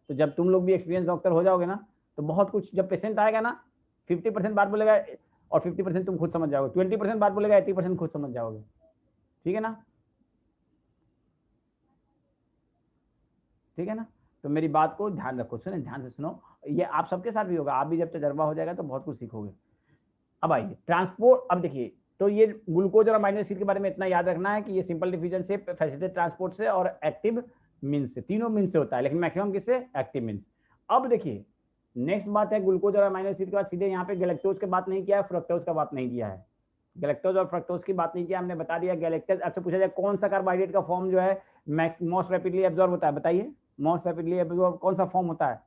तो जब तुम लोग भी एक्सपीरियंस डॉक्टर हो जाओगे ना, तो बहुत कुछ, जब पेशेंट आएगा ना 50% बात बोलेगा और 50% तुम खुद समझ जाओगे, 20% बात बोलेगा 80% खुद समझ जाओगे, ठीक है ना? ठीक है ना? तो मेरी बात को ध्यान रखो, सुने, ध्यान से सुनो, ये आप सबके साथ भी होगा, आप भी जब तजर्बा हो जाएगा तो बहुत कुछ सीखोगे। अब आइए ट्रांसपोर्ट, अब देखिए, तो ये ग्लूकोज और अमाइनो एसिड के बारे में इतना याद रखना है कि ये सिंपल डिफ्यूजन से, फैसिलिटेटेड ट्रांसपोर्ट से और एक्टिव मीन्स से, तीनों मीन्स से होता है, लेकिन मैक्सिमम किससे? Active means. अब देखिए नेक्स्ट बात है, ग्लूकोज और अमाइनो एसिड के बाद सीधे यहाँ पे गैलेक्टोज की बात नहीं किया है, फ्रक्टोज का बात नहीं किया है। गैलेक्टोज और फ्रक्टोज की बात नहीं किया, हमने बता दिया गैलेक्टोज। अच्छा पूछा जाए कौन सा कार्बोहाइड्रेट का फॉर्म जो है मोस्ट रैपिडली एब्जॉर्ब होता है, बताइए मोस्ट रैपिडली एब्जॉर्ब कौन सा फॉर्म होता है?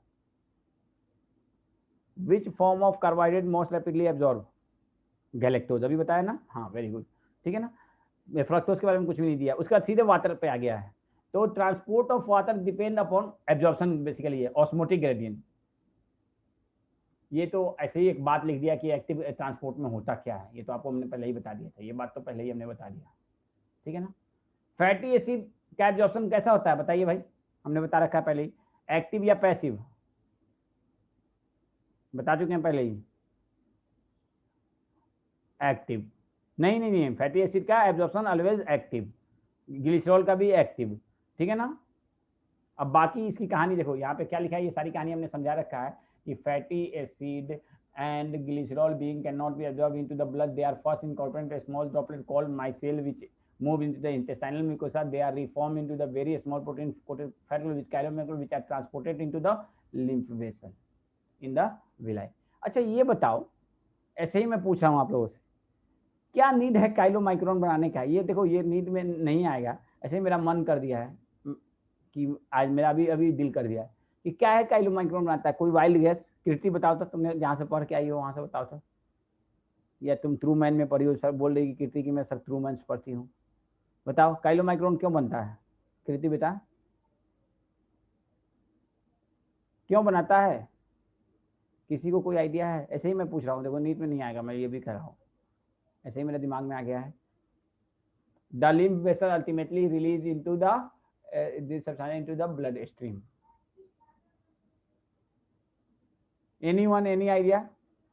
Which form of carbohydrate most rapidly absorb? Galactose, अभी बताया ना, हाँ वेरी गुड, ठीक है ना? फ्रक्टोज के बारे में कुछ भी नहीं दिया। उसके बाद सीधे वाटर पे आ गया है, तो transport of water depend upon absorption, basically है ऑस्मोटिक ग्रेडियंट। ये तो ऐसे ही एक बात लिख दिया कि एक्टिव ट्रांसपोर्ट में होता क्या है, ये तो आपको हमने पहले ही बता दिया था, ये बात तो पहले ही हमने बता दिया, ठीक है ना? फैटी एसिड का एब्जॉर्प्शन कैसा होता है बताइए भाई, हमने बता रखा है पहले ही, एक्टिव या पैसिव, बता चुके हैं पहले ही, एक्टिव। नहीं नहीं नहीं, फैटी एसिड का एब्जॉर्प्शन ऑलवेज एक्टिव, ग्लिसरॉल का भी एक्टिव, ठीक है ना? अब बाकी इसकी कहानी देखो, यहाँ पे क्या लिखा है, ये सारी कहानी हमने समझा रखा है कि fatty acid and glycerol being can not be absorb into the blood, they are first incorporated small droplet called micelle which move into the intestinal mucosa, they are reformed into the very small protein coated fat which chylomicron which are transported into the lymph vessel in the villi। अच्छा ये बताओ, ऐसे ही मैं पूछ रहा हूँ आप लोगों से, क्या नीड है काइलोमाइक्रोन बनाने का? ये देखो, ये नीड में नहीं आएगा, ऐसे ही मेरा मन कर दिया है कि आज मेरा अभी अभी दिल कर दिया कि क्या है काइलोमाइक्रोन बनाता है। कोई वाइल्ड गैस? कीर्ति बताओ तो, तुमने जहाँ से पढ़ के आई हो वहाँ से बताओ तो। या तुम ट्रूमैन में पढ़ी हो? सर बोल रही कि कीर्ति की मैं सर ट्रूमैन से पढ़ती हूँ। बताओ काइलोमाइक्रोन क्यों बनता है? कीर्ति बता, क्यों बनाता है? किसी को कोई आइडिया है? ऐसे ही मैं पूछ रहा हूँ, देखो नीट में नहीं आएगा, मैं ये भी कह रहा हूँ, ऐसे ही मेरे दिमाग में आ गया है। The lymph vessel ultimately release into the this substance into the blood stream. Anyone, any idea?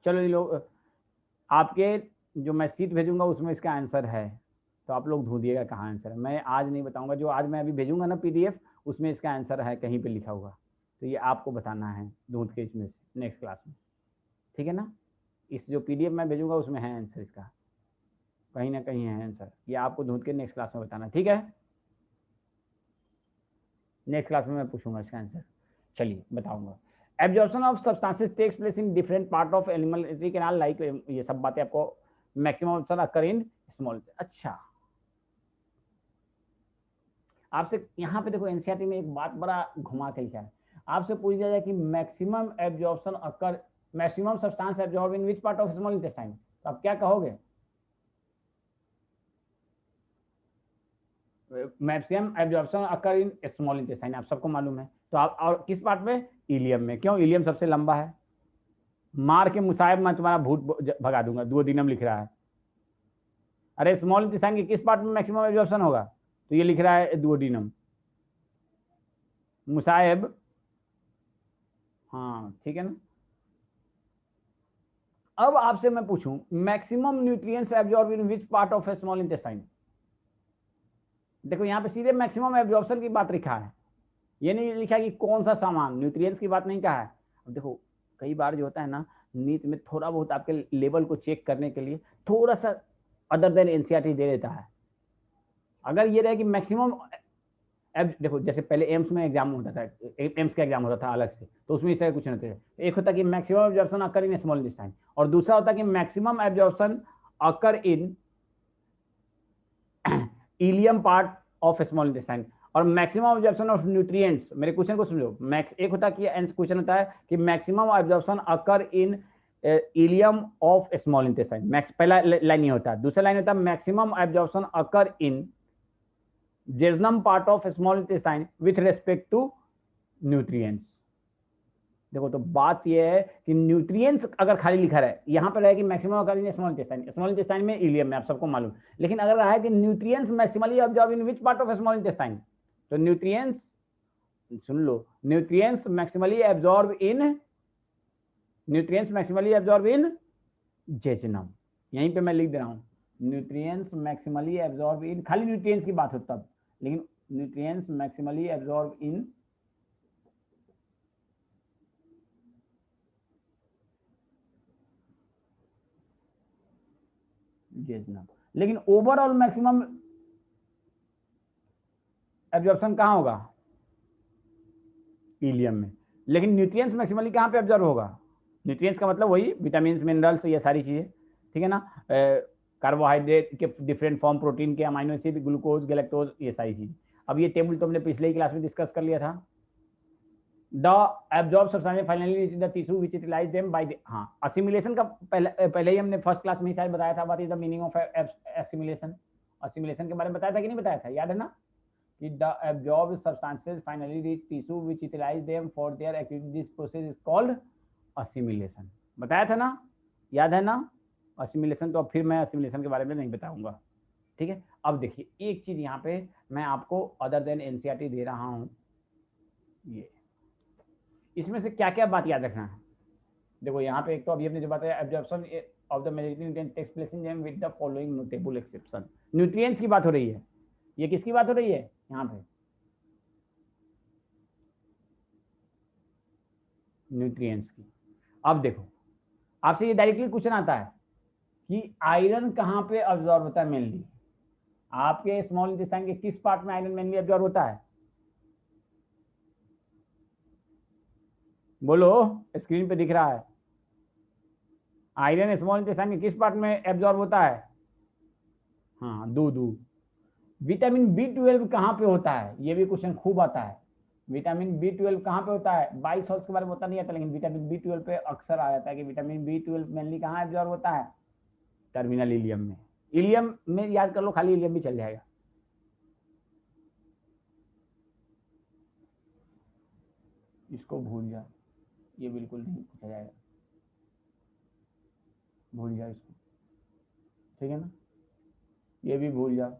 चलो ये लोग, आपके जो मैं सीट भेजूंगा उसमें इसका आंसर है, तो आप लोग ढूंढिएगा कहाँ आंसर है। मैं आज नहीं बताऊंगा, जो आज मैं अभी भेजूंगा ना पीडीएफ, उसमें इसका आंसर है, कहीं पे लिखा होगा, तो ये आपको बताना है ढूंढ के इसमें से नेक्स्ट क्लास में, ठीक है ना? इस जो पीडीएफ मैं भेजूंगा उसमें है आंसर इसका, कहीं ना कहीं है आंसर, ये आपको ढूंढ के नेक्स्ट क्लास में बताना, ठीक है? नेक्स्ट क्लास में मैं पूछूंगा इसका आंसर। चलिए बताऊंगा। Absorption of substances takes place in different part of animal canal, like ये सब बातें आपको maximum option occur in small. अच्छा, आपसे यहाँ पे देखो एनसीईआरटी में एक बात बड़ा घुमा के लिखा है, आपसे पूछ दिया जाए कि maximum absorption occur, maximum substance absorb in which part of small intestine, तो आप क्या कहोगे? Maximum absorption occur in small intestine, आप सबको मालूम है, तो आप और किस पार्ट में? इलियम में। क्यों? इलियम सबसे लंबा है। मार के मुसाहिब मैं तुम्हारा भूत भगा दूंगा, दुओडिनम लिख रहा है। अरे स्मॉल इंटेस्टाइन के किस पार्ट में मैक्सिमम एब्जॉर्प्शन होगा? तो ये लिख रहा है दुओडिनम। मुसाहिब, हाँ ठीक है ना। अब आपसे मैं पूछूं maximum nutrients absorb in which part of small intestine, देखो यहाँ पे सीधे मैक्सिमम एब्जॉर्प्शन की बात लिखा है, ये नहीं लिखा कि कौन सा सामान, न्यूट्रिएंट्स की बात नहीं कहा है। अब देखो कई बार जो होता है ना, नीट में थोड़ा बहुत आपके लेवल को चेक करने के लिए थोड़ा सा अदर देन एनसीईआरटी दे देता है। अगर ये रहे कि मैक्सिमम, अब देखो जैसे पहले एम्स में एग्जाम होता था, एम्स का एग्जाम होता था अलग से, तो उसमें इस तरह कुछ नहीं था। एक होता कि maximum absorption occur in small intestine, और दूसरा होता कि maximum absorption occur in ileum part of small intestine, और मैक्सिमम एब्जॉर्प्शन ऑफ न्यूट्रिएंट्स। मेरे क्वेश्चन को समझो, मैक्स एक होता कि क्वेश्चन होता है कि maximum absorption occur in ileum of small intestine, max पहला लाइन ये होता है। दूसरा लाइन होता है maximum absorption occur in jejunum part of small intestine with respect to nutrients. देखो तो बात ये है कि न्यूट्रिएंट्स अगर खाली लिखा रहे, यहाँ पर रहे कि maximum occur in small intestine, small intestine में इलियम में, आप सबको मालूम, लेकिन अगर रहा है कि nutrients maximally absorb in which part of small intestine, तो न्यूट्रिएंट्स, सुन लो, nutrients maximally absorb in, nutrients maximally absorb in jejunum, यहीं पे मैं लिख दे रहा हूँ, न्यूट्रिएंट्स मैक्सिमली एब्जॉर्ब इन, खाली न्यूट्रिएंट्स की बात हो तब, लेकिन न्यूट्रिएंट्स मैक्सिमली एब्जॉर्ब इन जेजनम, लेकिन ओवरऑल मैक्सिमम एब्जॉर्प्शन कहाँ होगा? इलियम में। लेकिन न्यूट्रिएंट्स मैक्सिमली कहाँ पे एब्जॉर्ब होगा? न्यूट्रिएंट्स का मतलब वही विटामिन मिनरल्स, ये सारी चीजें, ठीक है ना, कार्बोहाइड्रेट के डिफरेंट फॉर्म, प्रोटीन के, अमाइनो एसिड, ग्लूकोज, गैलेक्टोज, ये सारी चीजें। अब ये टेबल तो हमने पिछले ही क्लास में डिस्कस कर लिया था। The absorb substance finally reach the tissue which utilize them by the, हाँ असिमिलेशन का पहले ही हमने फर्स्ट क्लास में ही शायद बताया था, what is the meaning of assimilation, assimilation के बारे में बताया था कि नहीं बताया था, याद है ना, कि the absorb substances finally reach tissue which utilize them for their activity, this process is called assimilation, बताया था ना, याद है ना असिमिलेशन। तो अब फिर मैं असिमिलेशन के बारे में नहीं बताऊंगा, ठीक है। अब देखिए एक चीज यहाँ पे मैं आपको अदर देन एनसीईआरटी दे रहा हूँ, ये इसमें से क्या क्या बात याद रखना है। देखो यहाँ पे एक तो अभी हमने जो बताया, absorption of the majority nutrients takes place in them with the following notable exception, nutrients की बात हो रही है, ये किसकी बात हो रही है यहाँ पे? न्यूट्रिएंट्स की। अब देखो आपसे ये डायरेक्टली क्वेश्चन आता है कि आयरन कहाँ पे अब्जॉर्ब होता है मेनली, आपके स्मॉल इंटेस्टाइन के किस पार्ट में आयरन मेनली अब्जॉर्ब होता है? बोलो, स्क्रीन पे दिख रहा है, आयरन स्मॉल इंटेस्टाइन के किस पार्ट में एब्जॉर्ब होता है? हाँ दूध। विटामिन B12 कहाँ पे होता है, ये भी क्वेश्चन खूब आता है। विटामिन B12 कहाँ पे होता है, बाइल सॉल्ट्स के बारे में पता नहीं आता, लेकिन विटामिन B12 पे अक्सर आ जाता है कि विटामिन B12 मेनली कहाँ एब्जॉर्ब होता है, टर्मिनल इलियम में। इलियम में याद कर लो, खाली इलियम भी चल जाएगा। इसको भूल जाओ, ये बिल्कुल नहीं पूछा जाएगा, भूल जाओ इसको, ठीक है ना। ये भी भूल जाओ,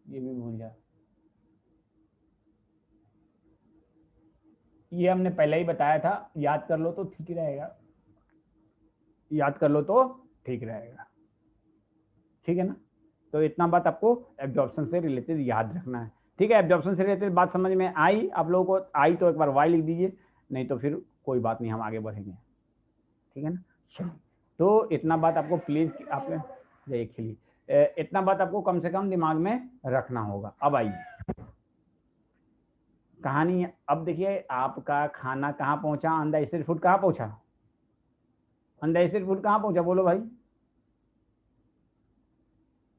ये भी भूल जाओ, ये हमने पहले ही बताया था, याद कर लो तो ठीक रहेगा, याद कर लो तो ठीक रहेगा, ठीक है ना। तो इतना बात आपको एब्जॉर्प्शन से रिलेटेड याद रखना है, ठीक है। एब्जॉर्प्शन से रिलेटेड बात समझ में आई आप लोगों को, आई तो एक बार वाई लिख दीजिए, नहीं तो फिर कोई बात नहीं, हम आगे बढ़ेंगे, ठीक है ना। चलिए, तो इतना बात आपको प्लीज आपने जाइए खिली, इतना बात आपको कम से कम दिमाग में रखना होगा। अब आइए कहानी, अब देखिए आपका खाना कहाँ पहुंचा, अनडाइजेस्टेड फूड कहाँ पहुंचा, अनडाइजेस्टेड फूड कहाँ पहुंचा, बोलो भाई,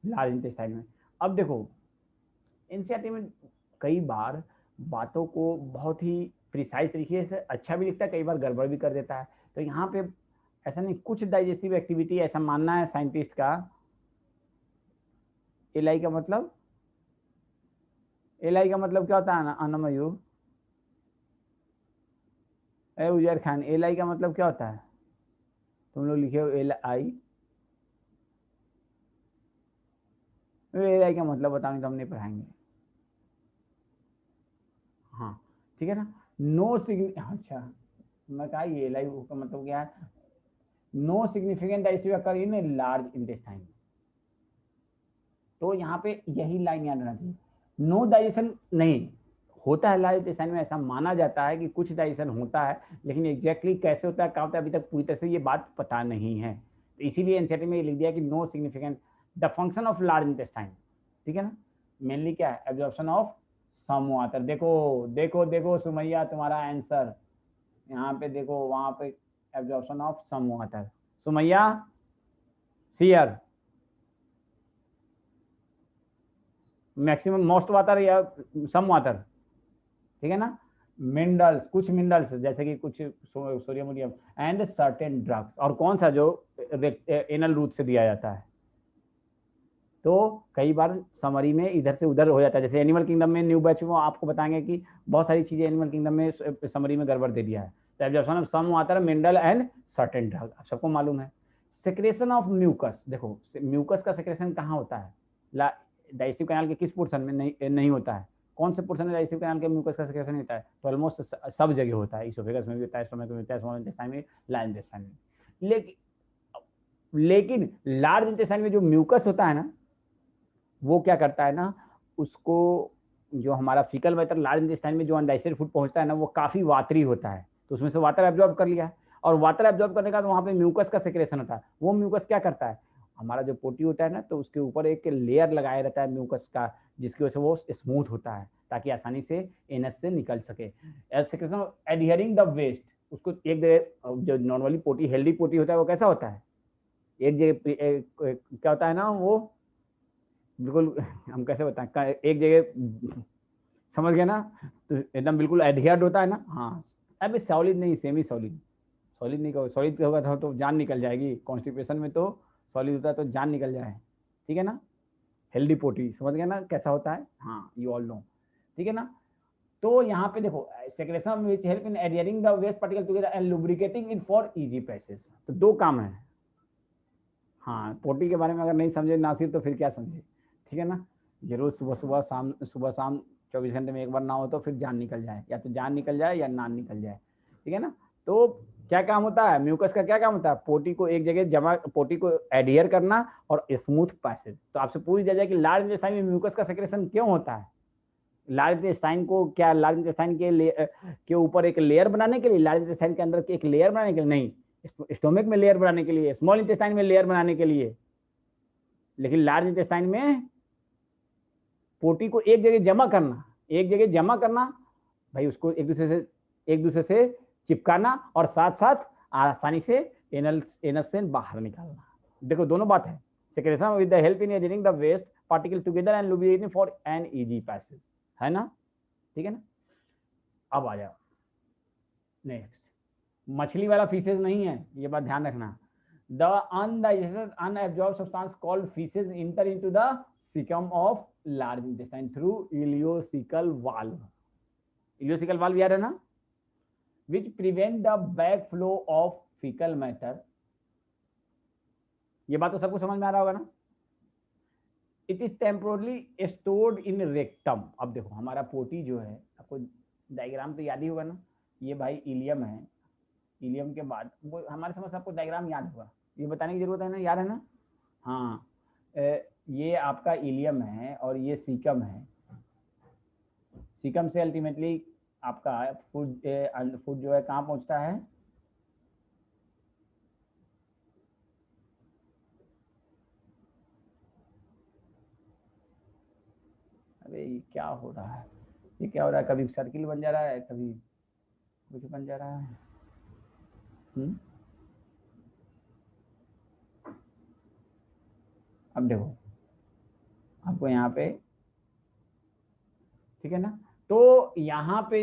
लार्ज इंटेस्टाइन में। अब देखो एनसीईआरटी में कई बार बातों को बहुत ही प्रिसाइज तरीके से अच्छा भी लिखता है, कई बार गड़बड़ भी कर देता है। तो यहाँ पे ऐसा नहीं, कुछ डाइजेस्टिव एक्टिविटी ऐसा मानना है साइंटिस्ट का, एलआई का मतलब, एलआई का मतलब क्या होता है ना अनमयूर, उजैर खान, एलआई का मतलब क्या होता है, तुम लोग लिखे हो एलआई, एलआई का मतलब बताने तो हम नहीं पढ़ाएंगे, हाँ ठीक है ना। नो अच्छा मैं कहा ये एलआई का मतलब क्या है, no significant digestive occur in large intestine. तो यहाँ पे यही लाइन याद रखना चाहिए, नो डाइजेशन नहीं होता है लार्ज इंटेस्टाइन में, ऐसा माना जाता है कि कुछ डाइजेशन होता है, लेकिन एग्जैक्टली कैसे होता है क्या होता है अभी तक पूरी तरह से ये बात पता नहीं है। तो इसीलिए एनसीईआरटी में लिख दिया कि no significant the function of large intestine, ठीक है ना। मेनली क्या है, एब्जॉर्प्शन ऑफ सम वाटर। देखो देखो देखो सुमैया तुम्हारा आंसर यहाँ पे देखो, वहां पे एब्जॉर्प्शन ऑफ सम वाटर, सुमैया सीयर मैक्सिमम मोस्ट वाटर या सम वाटर, ठीक है ना। मिनरल्स, कुछ मिनरल्स जैसे कि कुछ सोडियम एंड सर्टेन ड्रग्स, और कौन सा जो एनल रूट से दिया जाता है। तो कई बार समरी में इधर से उधर हो जाता है, जैसे एनिमल किंगडम में न्यू बैच में आपको बताएंगे कि बहुत सारी चीजें एनिमल किंगडम में समरी में गड़बड़ दे दिया है। तो absorption of some water, mineral and certain drug, आप सबको मालूम है। सेक्रेशन ऑफ म्यूकस, देखो म्यूकस का सेक्रेशन कहाँ होता है, डाइजेस्टिव कैनाल के किस पोर्शन में नहीं होता है, कौन से पोर्शन में डाइजेस्टिव कैनाल के म्यूकस का सेक्रेशन होता है, तो ऑलमोस्ट सब जगह होता है, इसोफेगस में भी होता है, स्टमक में होता है, स्मॉल इंटेस्टाइन में, लार्ज इंटेस्टाइन में। लेकिन लार्ज इंटेस्टाइन में जो म्यूकस होता है ना, वो क्या करता है ना, उसको जो हमारा फीकल मैटर लार्ज इंटेस्टाइन में जो अनडाइजेस्टेड फूड पहुंचता है ना, वो काफी वाटरी होता है, तो उसमें से वाटर एब्जॉर्ब कर लिया है, और वाटर एब्जॉर्ब करने का तो वहां पे म्यूकस का सेक्रेशन होता है। वो म्यूकस क्या करता है, हमारा जो पोटी होता है ना, तो उसके ऊपर एक लेयर लगाया रहता है म्यूकस का, जिसकी वजह से वो स्मूथ होता है, ताकि आसानी से एनएस से निकल सके। सेक्रेशन एडहियरिंग द वेस्ट, उसको एक जगह, जो नॉर्मली पोटी हेल्दी पोटी होता है वो कैसा होता है, एक जगह क्या होता है ना, वो बिल्कुल हम कैसे बताएं, एक जगह समझ गए ना, तो एकदम बिल्कुल एडहियर्ड होता है ना, हाँ। अभी सॉलिड नहीं, सेमी सॉलिड, सॉलिड नहीं कहो, सॉलिड होगा तो जान निकल जाएगी, कॉन्स्टिपेशन में तो सॉलिड होता है तो जान निकल जाए, ठीक है ना। हेल्दी पोटी समझ गए ना कैसा होता है, हाँ यू ऑल नो, ठीक है ना। तो यहाँ पे देखो secretion which help in adhering the waste particle together and lubricating in for easy passage, तो दो काम है। हाँ पोटी के बारे में अगर नहीं समझे नासिर तो फिर क्या समझे, ठीक है ना। जरूर सुबह सुबह शाम 24 घंटे में एक बार ना हो तो फिर जान निकल जाए, या तो जान निकल जाए या नान निकल जाए, ठीक है ना। तो क्या काम होता है म्यूकस का, क्या काम होता है, पोटी को एक जगह जमा, पोटी को एडहियर करना और स्मूथ पैसेज। तो आपसे पूछ दिया जाए कि लार्ज इंटेस्टाइन में म्यूकस का सेक्रेशन क्यों होता है, लार्ज इंटेस्टाइन को क्या लार्ज इंटेस्टाइन के ऊपर एक लेयर बनाने के लिए, लार्ज इंटेस्टाइन के अंदर एक लेयर बनाने के लिए नहीं, स्टोमक में लेयर बनाने के लिए, स्मॉल इंटेस्टाइन में लेयर बनाने के लिए। लेकिन लार्ज इंटेस्टाइन में पोटी को एक जगह जमा करना, एक जगह जमा करना भाई, उसको एक दूसरे से चिपकाना, और साथ साथ आसानी से एनस से बाहर निकालना। देखो दोनों बात है, secretion with the help in adhering the waste particle together and lubricating for an easy passage, है ना, ठीक है ना। अब आ जाओ नेक्स्ट, मछली वाला फीसेज नहीं है, ये बात ध्यान रखना। The undigested unabsorbed substance called faeces inter into the caecum of large intestine through ileocaecal valve. Ileocaecal valve याद है ना, which prevent the backflow of fecal matter। ये बात तो सबको समझ में आ रहा होगा ना। It is temporarily stored in rectum. अब देखो हमारा पोटी जो है, आपको डायग्राम तो याद ही होगा ना, ये भाई इलियम है, इलियम के बाद वो हमारे समझ आपको डायग्राम याद होगा, ये बताने की जरूरत है ना, याद है ना। हाँ, ये आपका इलियम है और ये सीकम है। सीकम से अल्टीमेटली आपका फूड जो है कहाँ पहुंचता है, अरे ये क्या हो रहा है, ये क्या हो रहा है, कभी सर्किल बन जा रहा है, कभी कुछ बन जा रहा है। अब देखो आपको यहाँ पे, ठीक है ना, तो यहाँ पे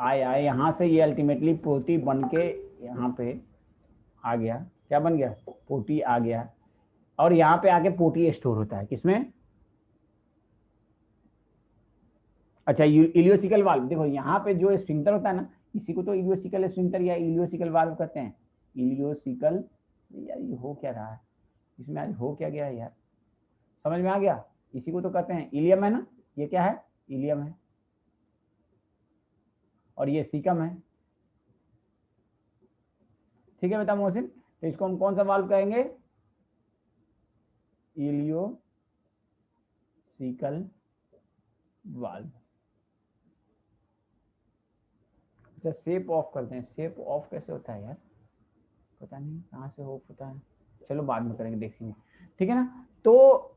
आया, यहाँ से ये अल्टीमेटली पोटी बन के यहाँ पे आ गया, क्या बन गया, पोटी आ गया, और यहाँ पे आके पोटी स्टोर होता है किसमें, अच्छा इलियोसिकल वाल्व। देखो यहाँ पे जो स्फिंक्टर होता है ना, इसी को तो इलियोसिकल स्फिंक्टर या इलियोसिकल वाल्व कहते हैं। इलियोसिकल, यार ये हो क्या रहा है इसमें, आज हो क्या गया है यार, समझ में आ गया, इसी को तो कहते हैं इलियम है ना, ये क्या है, इलियम है, और ये सीकम है, ठीक है बेटा मोहसिन। तो इसको हम कौन सा वाल्व कहेंगे, इलियोसिकल वाल्व। अच्छा शेप ऑफ करते हैं, शेप ऑफ कैसे होता है यार, पता नहीं कहाँ से ऑफ होता है, चलो बाद में करेंगे देखेंगे, ठीक है ना। तो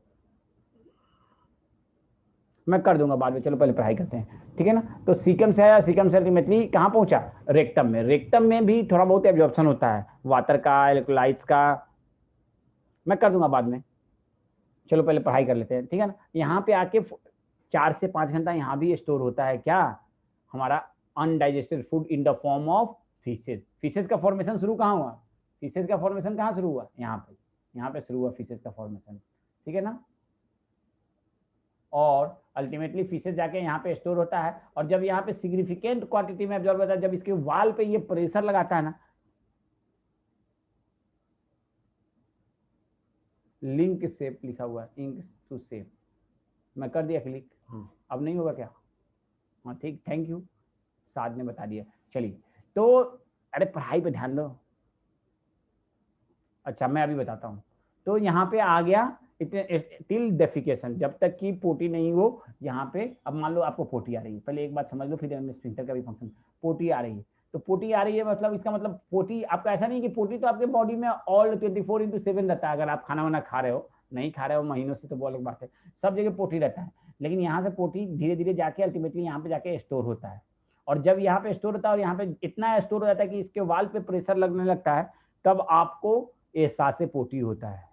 मैं कर दूंगा बाद में, चलो पहले पढ़ाई करते हैं, ठीक है ना। तो सीकम से आया, सीकम से अल्टीमेटली कहाँ पहुंचा, रेक्टम में। रेक्टम में भी थोड़ा बहुत एब्जॉर्प्शन होता है वाटर का, इलेक्ट्रोलाइट्स का, मैं कर दूंगा बाद में, चलो पहले पढ़ाई कर लेते हैं, ठीक है ना। यहाँ पे आके 4 से 5 घंटा यहाँ भी स्टोर होता है क्या, हमारा undigested food in the form of faeces. Faeces का फॉर्मेशन शुरू कहाँ हुआ, फीसेज का फॉर्मेशन कहाँ शुरू हुआ, यहाँ पे शुरू हुआ फीसेज का फॉर्मेशन, ठीक है ना। और अल्टीमेटली फीसेज जाके यहाँ पे स्टोर होता है, और जब यहाँ पे सिग्निफिकेंट क्वांटिटी में एब्जॉर्ब होता है, जब इसके वाल पे ये प्रेशर लगाता है ना, लिंक शेप लिखा हुआ है, इंक टू शेप, मैं कर दिया क्लिक, हाँ अब नहीं होगा क्या, हाँ ठीक, थैंक यू, साथ ने बता दिया। चलिए तो अरे पढ़ाई पे ध्यान दो, अच्छा मैं अभी बताता हूँ। तो यहाँ पे आ गया टिल डेफिकेशन, जब तक कि पोटी नहीं हो यहाँ पे। अब मान लो आपको पोटी आ रही है, पहले एक बात समझ लो, फिर स्फिंक्टर का भी फंक्शन। पोटी आ रही है, तो पोटी आ रही है मतलब इसका मतलब पोटी आपका ऐसा नहीं कि पोटी तो आपके बॉडी में ऑल 24/7 रहता है। अगर आप खाना वाना खा रहे हो, नहीं खा रहे हो महीनों से तो वो अलग बात है, सब जगह पोटी रहता है। लेकिन यहाँ से पोटी धीरे धीरे जाके अल्टीमेटली यहाँ पे जाके स्टोर होता है, और जब यहाँ पे स्टोर होता है और यहाँ पे इतना स्टोर हो जाता है कि इसके वाल पे प्रेशर लगने लगता है, तब आपको एहसास पोटी होता है।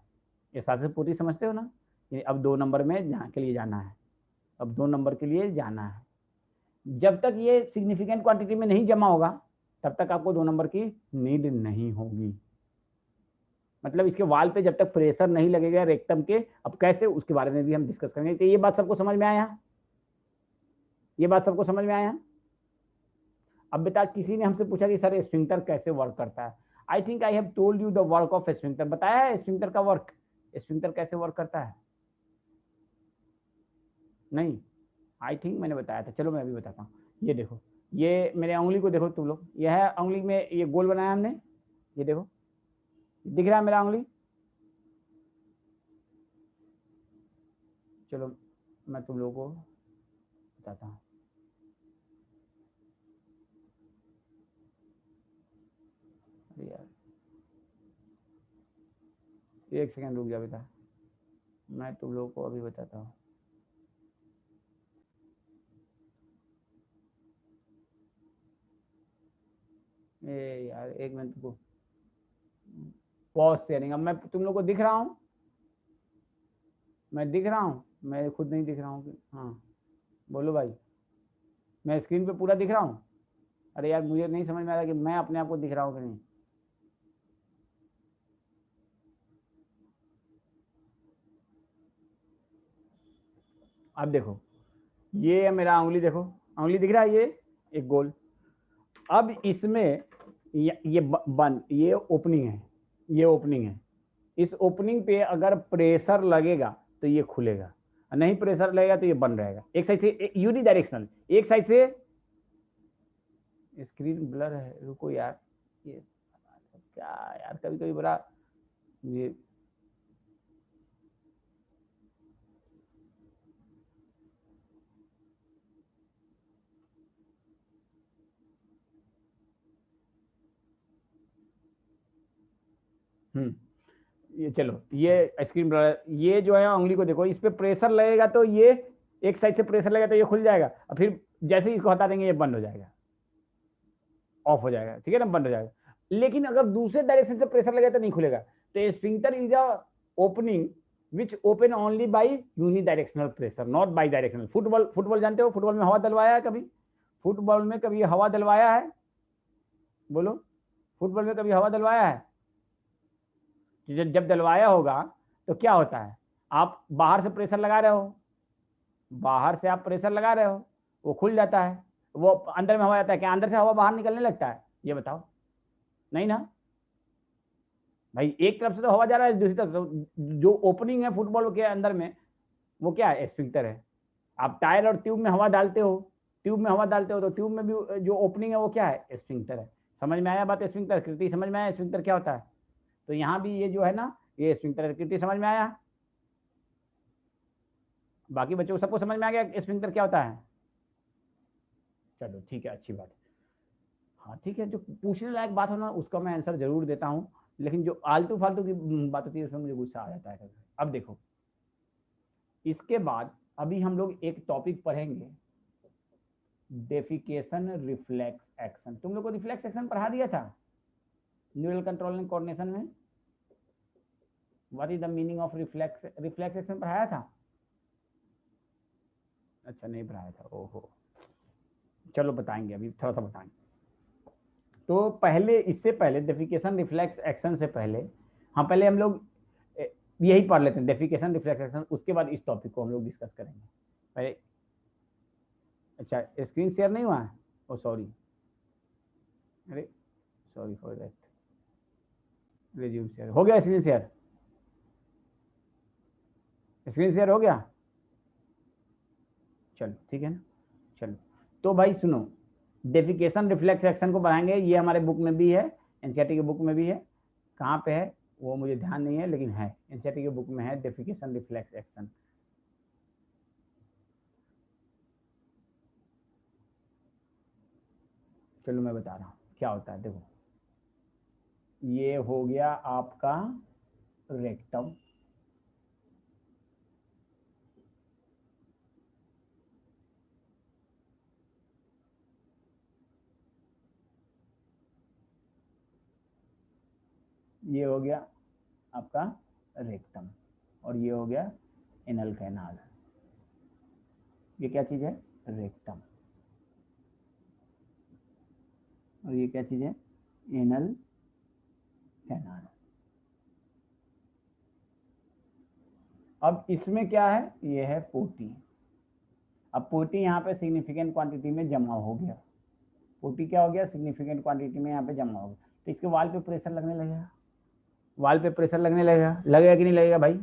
एहसास पोटी समझते हो ना, अब 2 नंबर में जहाँ के लिए जाना है, अब 2 नंबर के लिए जाना है। जब तक ये सिग्निफिकेंट क्वांटिटी में नहीं जमा होगा, तब तक आपको 2 नंबर की नीड नहीं होगी। मतलब इसके वाल पे जब तक प्रेशर नहीं लगेगा रेक्टम के, अब कैसे उसके बारे में भी हम डिस्कस करेंगे। तो ये बात सबको समझ में आया, ये बात सबको समझ में आया। अब बेटा किसी ने हमसे पूछा कि सर स्फिंक्टर कैसे वर्क करता है। I think I have told you the work of sphincter, बताया है स्फिंक्टर का वर्क, स्फिंक्टर कैसे वर्क करता है, नहीं आई थिंक मैंने बताया था, चलो मैं अभी बताता हूँ। ये देखो, ये मेरे उंगली को देखो तुम लोग, यह है उंगली में ये गोल बनाया हमने, ये देखो दिख रहा है मेरा उंगली, चलो मैं तुम लोगों को बताता हूँ। यार एक सेकंड रुक जा बेटा, मैं तुम लोगों को अभी बताता हूँ। ए यार एक मिनट को पॉज शेयरिंग, अब मैं तुम लोग को दिख रहा हूँ, मैं दिख रहा हूँ, मैं खुद नहीं दिख रहा हूँ। हाँ बोलो भाई, मैं स्क्रीन पे पूरा दिख रहा हूँ? अरे यार मुझे नहीं समझ में आ रहा कि मैं अपने आप को दिख रहा हूँ कि नहीं। अब देखो, ये है मेरा उंगली, देखो उंगली दिख रहा है, ये एक गोल। अब इसमें ये बंद, ये ओपनिंग है, ये ओपनिंग है। इस ओपनिंग पे अगर प्रेशर लगेगा तो ये खुलेगा, नहीं प्रेशर लगेगा तो ये बंद रहेगा। एक साइड से यूनिडायरेक्शनल, एक साइड से। स्क्रीन ब्लर है, रुको यार, ये क्या यार, कभी कभी बड़ा ये ये चलो, ये स्क्रीन ब्लर, ये जो है उंगली को देखो, इस पे प्रेशर लगेगा तो ये एक साइड से प्रेशर लगेगा तो ये खुल जाएगा, और फिर जैसे ही इसको हटा देंगे ये बंद हो जाएगा, ऑफ हो जाएगा, ठीक है ना, बंद हो जाएगा। लेकिन अगर दूसरे डायरेक्शन से प्रेशर लगेगा तो नहीं खुलेगा। तो sphincter is a opening which open only by unidirectional pressure, not by directional. Football, football जानते हो, फुटबॉल में हवा डलवाया है कभी? फुटबॉल में कभी हवा डलवाया है? बोलो, फुटबॉल में कभी हवा डलवाया है? जब डलवाया होगा तो क्या होता है, आप बाहर से प्रेशर लगा रहे हो, बाहर से आप प्रेशर लगा रहे हो, वो खुल जाता है, वो अंदर में हवा जाता है, क्या अंदर से हवा बाहर निकलने लगता है? ये बताओ, नहीं ना भाई, एक तरफ से तो हवा जा रहा है, दूसरी तरफ जो ओपनिंग है फुटबॉल के अंदर में, वो क्या है? स्फिंक्टर है। आप टायर और ट्यूब में हवा डालते हो, ट्यूब में हवा डालते हो तो ट्यूब में भी जो ओपनिंग है वो क्या है? स्फिंक्टर है। समझ में आया बात? स्फिंक्टर कृति समझ में आया, स्फिंक्टर क्या होता है? तो यहाँ भी ये जो है ना, ये स्फिंक्टर कृति समझ में आया? बाकी बच्चों को सबको समझ में आ गया स्फिंक्टर क्या होता है? चलो ठीक है, अच्छी बात है। हाँ ठीक है, जो पूछने लायक बात हो ना उसका मैं आंसर जरूर देता हूँ, लेकिन जो आलतू फालतू की बात होती है उसमें मुझे गुस्सा आ जाता है। अब देखो, इसके बाद अभी हम लोग एक टॉपिक पढ़ेंगे, डेफिकेशन रिफ्लेक्स एक्शन। तुम लोग को रिफ्लेक्स एक्शन पढ़ा दिया था न्यूरल कंट्रोल एंड कोऑर्डिनेशन में? What is the meaning of reflex, reflex action पढ़ाया था? अच्छा नहीं पढ़ाया था, ओहो। चलो बताएंगे, अभी थोड़ा सा बताएंगे। तो पहले, इससे पहले डेफिकेशन रिफ्लेक्स एक्शन से पहले, हाँ पहले हम लोग यही पढ़ लेते हैं, डेफिकेशन रिफ्लेक्स एक्शन, उसके बाद इस टॉपिक को हम लोग डिस्कस करेंगे पहले। अच्छा स्क्रीन शेयर नहीं हुआ है? ओ सॉरी, अरे sorry for that. Resume share हो गया, स्क्रीन शेयर, स्क्रीन शेयर हो गया? चलो ठीक है ना। चलो तो भाई सुनो, डेफिकेशन रिफ्लेक्स एक्शन को बढ़ाएंगे, ये हमारे बुक में भी है, एनसीईआरटी की बुक में भी है। कहाँ पे है वो मुझे ध्यान नहीं है, लेकिन है एनसीईआरटी की बुक में है डेफिकेशन रिफ्लेक्स एक्शन। चलो मैं बता रहा हूँ क्या होता है, देखो ये हो गया आपका रेक्टम, ये हो गया आपका रेक्टम, और ये हो गया एनल कैनाल। ये क्या चीज है? रेक्टम। और ये क्या चीज है? Anal canal. अब इसमें क्या है? ये है पोटी। अब पोटी यहाँ पे सिग्निफिकेंट क्वांटिटी में जमा हो गया, पोटी क्या हो गया? सिग्निफिकेंट क्वांटिटी में यहाँ पे जमा हो गया, तो इसके वाल पे प्रेशर लगने लगेगा, वाल पे प्रेशर लगने लगेगा, लगेगा कि नहीं लगेगा भाई?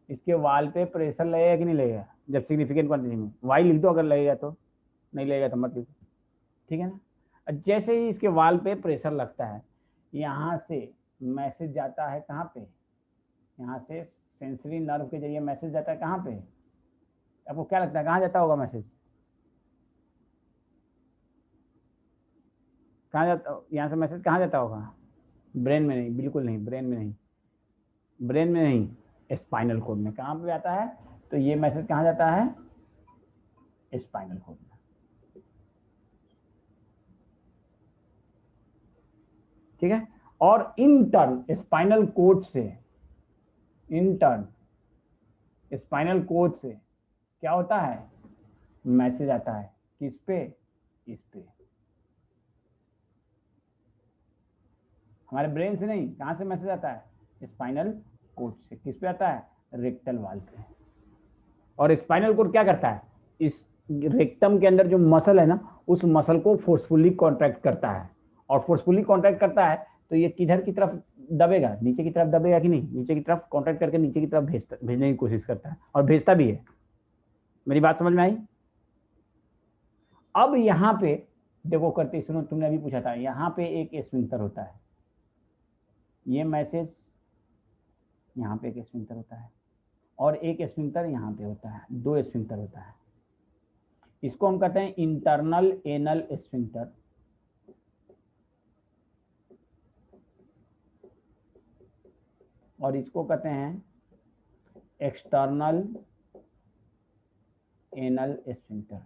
इसके वाल पे प्रेशर लगेगा कि नहीं लगेगा? जब सिग्निफिकेंट क्वांटिटी में, वाई लिख दो अगर लगेगा तो, नहीं लगेगा तो मत लिखो, ठीक है ना। जैसे ही इसके वाल पे प्रेशर लगता है, यहाँ से मैसेज जाता है कहाँ पे? यहाँ से सेंसरी नर्व के जरिए मैसेज जाता है कहाँ पे? आपको क्या लगता है कहाँ जाता होगा मैसेज? कहाँ जाता, यहाँ से मैसेज कहाँ जाता होगा? ब्रेन में नहीं, बिल्कुल नहीं, ब्रेन में नहीं, ब्रेन में नहीं, स्पाइनल कोड में। कहाँ पे आता है? तो ये मैसेज कहाँ जाता है? स्पाइनल कोड में, ठीक है। और इन टर्न स्पाइनल कोड से, इन टर्न स्पाइनल कोड से क्या होता है, मैसेज आता है, किस पे, इस पे, हमारे ब्रेन से नहीं, कहाँ से मैसेज आता है, स्पाइनल कोड से, किस पे आता है, रेक्टल वाल पे। और स्पाइनल कोड क्या करता है, इस रेक्टम के अंदर जो मसल है ना, उस मसल को फोर्सफुली कॉन्ट्रैक्ट करता है, और फोर्सफुली कॉन्ट्रैक्ट करता है तो ये किधर की तरफ दबेगा, नीचे की तरफ दबेगा कि नहीं, नीचे की तरफ कॉन्ट्रैक्ट करके नीचे की तरफ भेजने की कोशिश करता है, और भेजता भी है। मेरी बात समझ में आई। अब यहाँ पे देखो करते सुनो, तुमने अभी पूछा था, यहाँ पे एक स्फिंक्टर होता है, ये मैसेज यहाँ पे एक स्फिंक्टर होता है, और एक स्फिंक्टर यहाँ पे होता है, दो स्फिंक्टर होता है। इसको हम कहते हैं इंटरनल एनल स्फिंक्टर, और इसको कहते हैं एक्सटर्नल एनल स्फिंक्टर।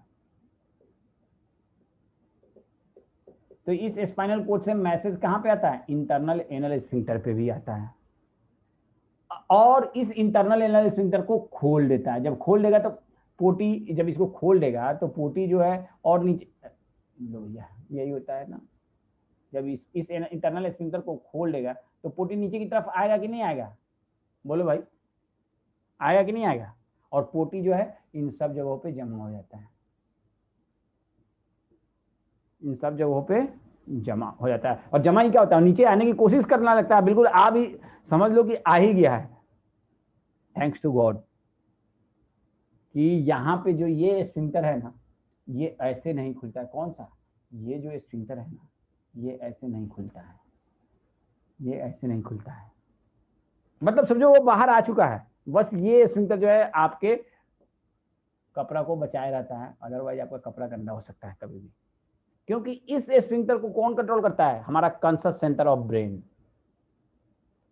तो इस स्पाइनल कोड से मैसेज कहाँ पे आता है, इंटरनल एनल स्फिंक्टर पे भी आता है, और इस इंटरनल एनल स्फिंक्टर को खोल देता है। जब खोल देगा तो पोटी, जब इसको खोल देगा तो पोटी जो है और नीचे, यही होता है ना, जब इस इंटरनल स्फिंक्टर को खोल देगा तो पोटी नीचे की तरफ आएगा कि नहीं आएगा, बोलो भाई, आएगा कि नहीं आएगा, और पोटी जो है इन सब जगहों पे जमा हो जाता है, इन सब जगहों पे जमा हो जाता है। और जमा ही क्या होता है, नीचे आने की कोशिश करना लगता है, बिल्कुल आ भी, समझ लो कि आ ही गया है, थैंक्स टू गॉड, कि यहाँ पे जो ये स्फिंक्टर है ना, ये ऐसे नहीं खुलता है। कौन सा, ये जो स्फिंक्टर है ना, ये ऐसे नहीं खुलता है, ये ऐसे नहीं खुलता है, मतलब समझो वो बाहर आ चुका है, बस ये स्फिंक्टर जो है आपके कपड़ा को बचाए रहता है, अदरवाइज आपका कपड़ा गंदा हो सकता है कभी भी, क्योंकि इस स्फिंक्टर को कौन कंट्रोल करता है, हमारा कंसस सेंटर ऑफ ब्रेन।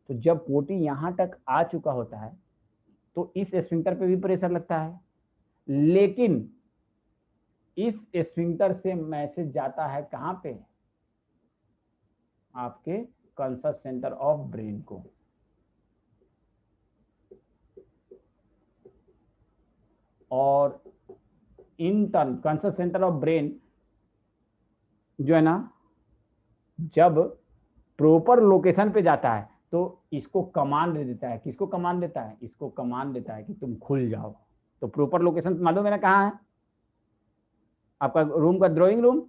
तो जब पोटी यहां तक आ चुका होता है तो इस स्फिंक्टर पे भी प्रेशर लगता है, लेकिन इस स्फिंक्टर से मैसेज जाता है कहां पे, आपके कंसस सेंटर ऑफ ब्रेन को। और इंटर्न कंसस सेंटर ऑफ ब्रेन जो है ना, जब प्रॉपर लोकेशन पे जाता है तो इसको कमांड दे देता है, किसको कमांड देता है, इसको कमांड देता है कि तुम खुल जाओ। तो प्रॉपर लोकेशन मालूम है ना कहाँ है, आपका रूम का ड्राइंग रूम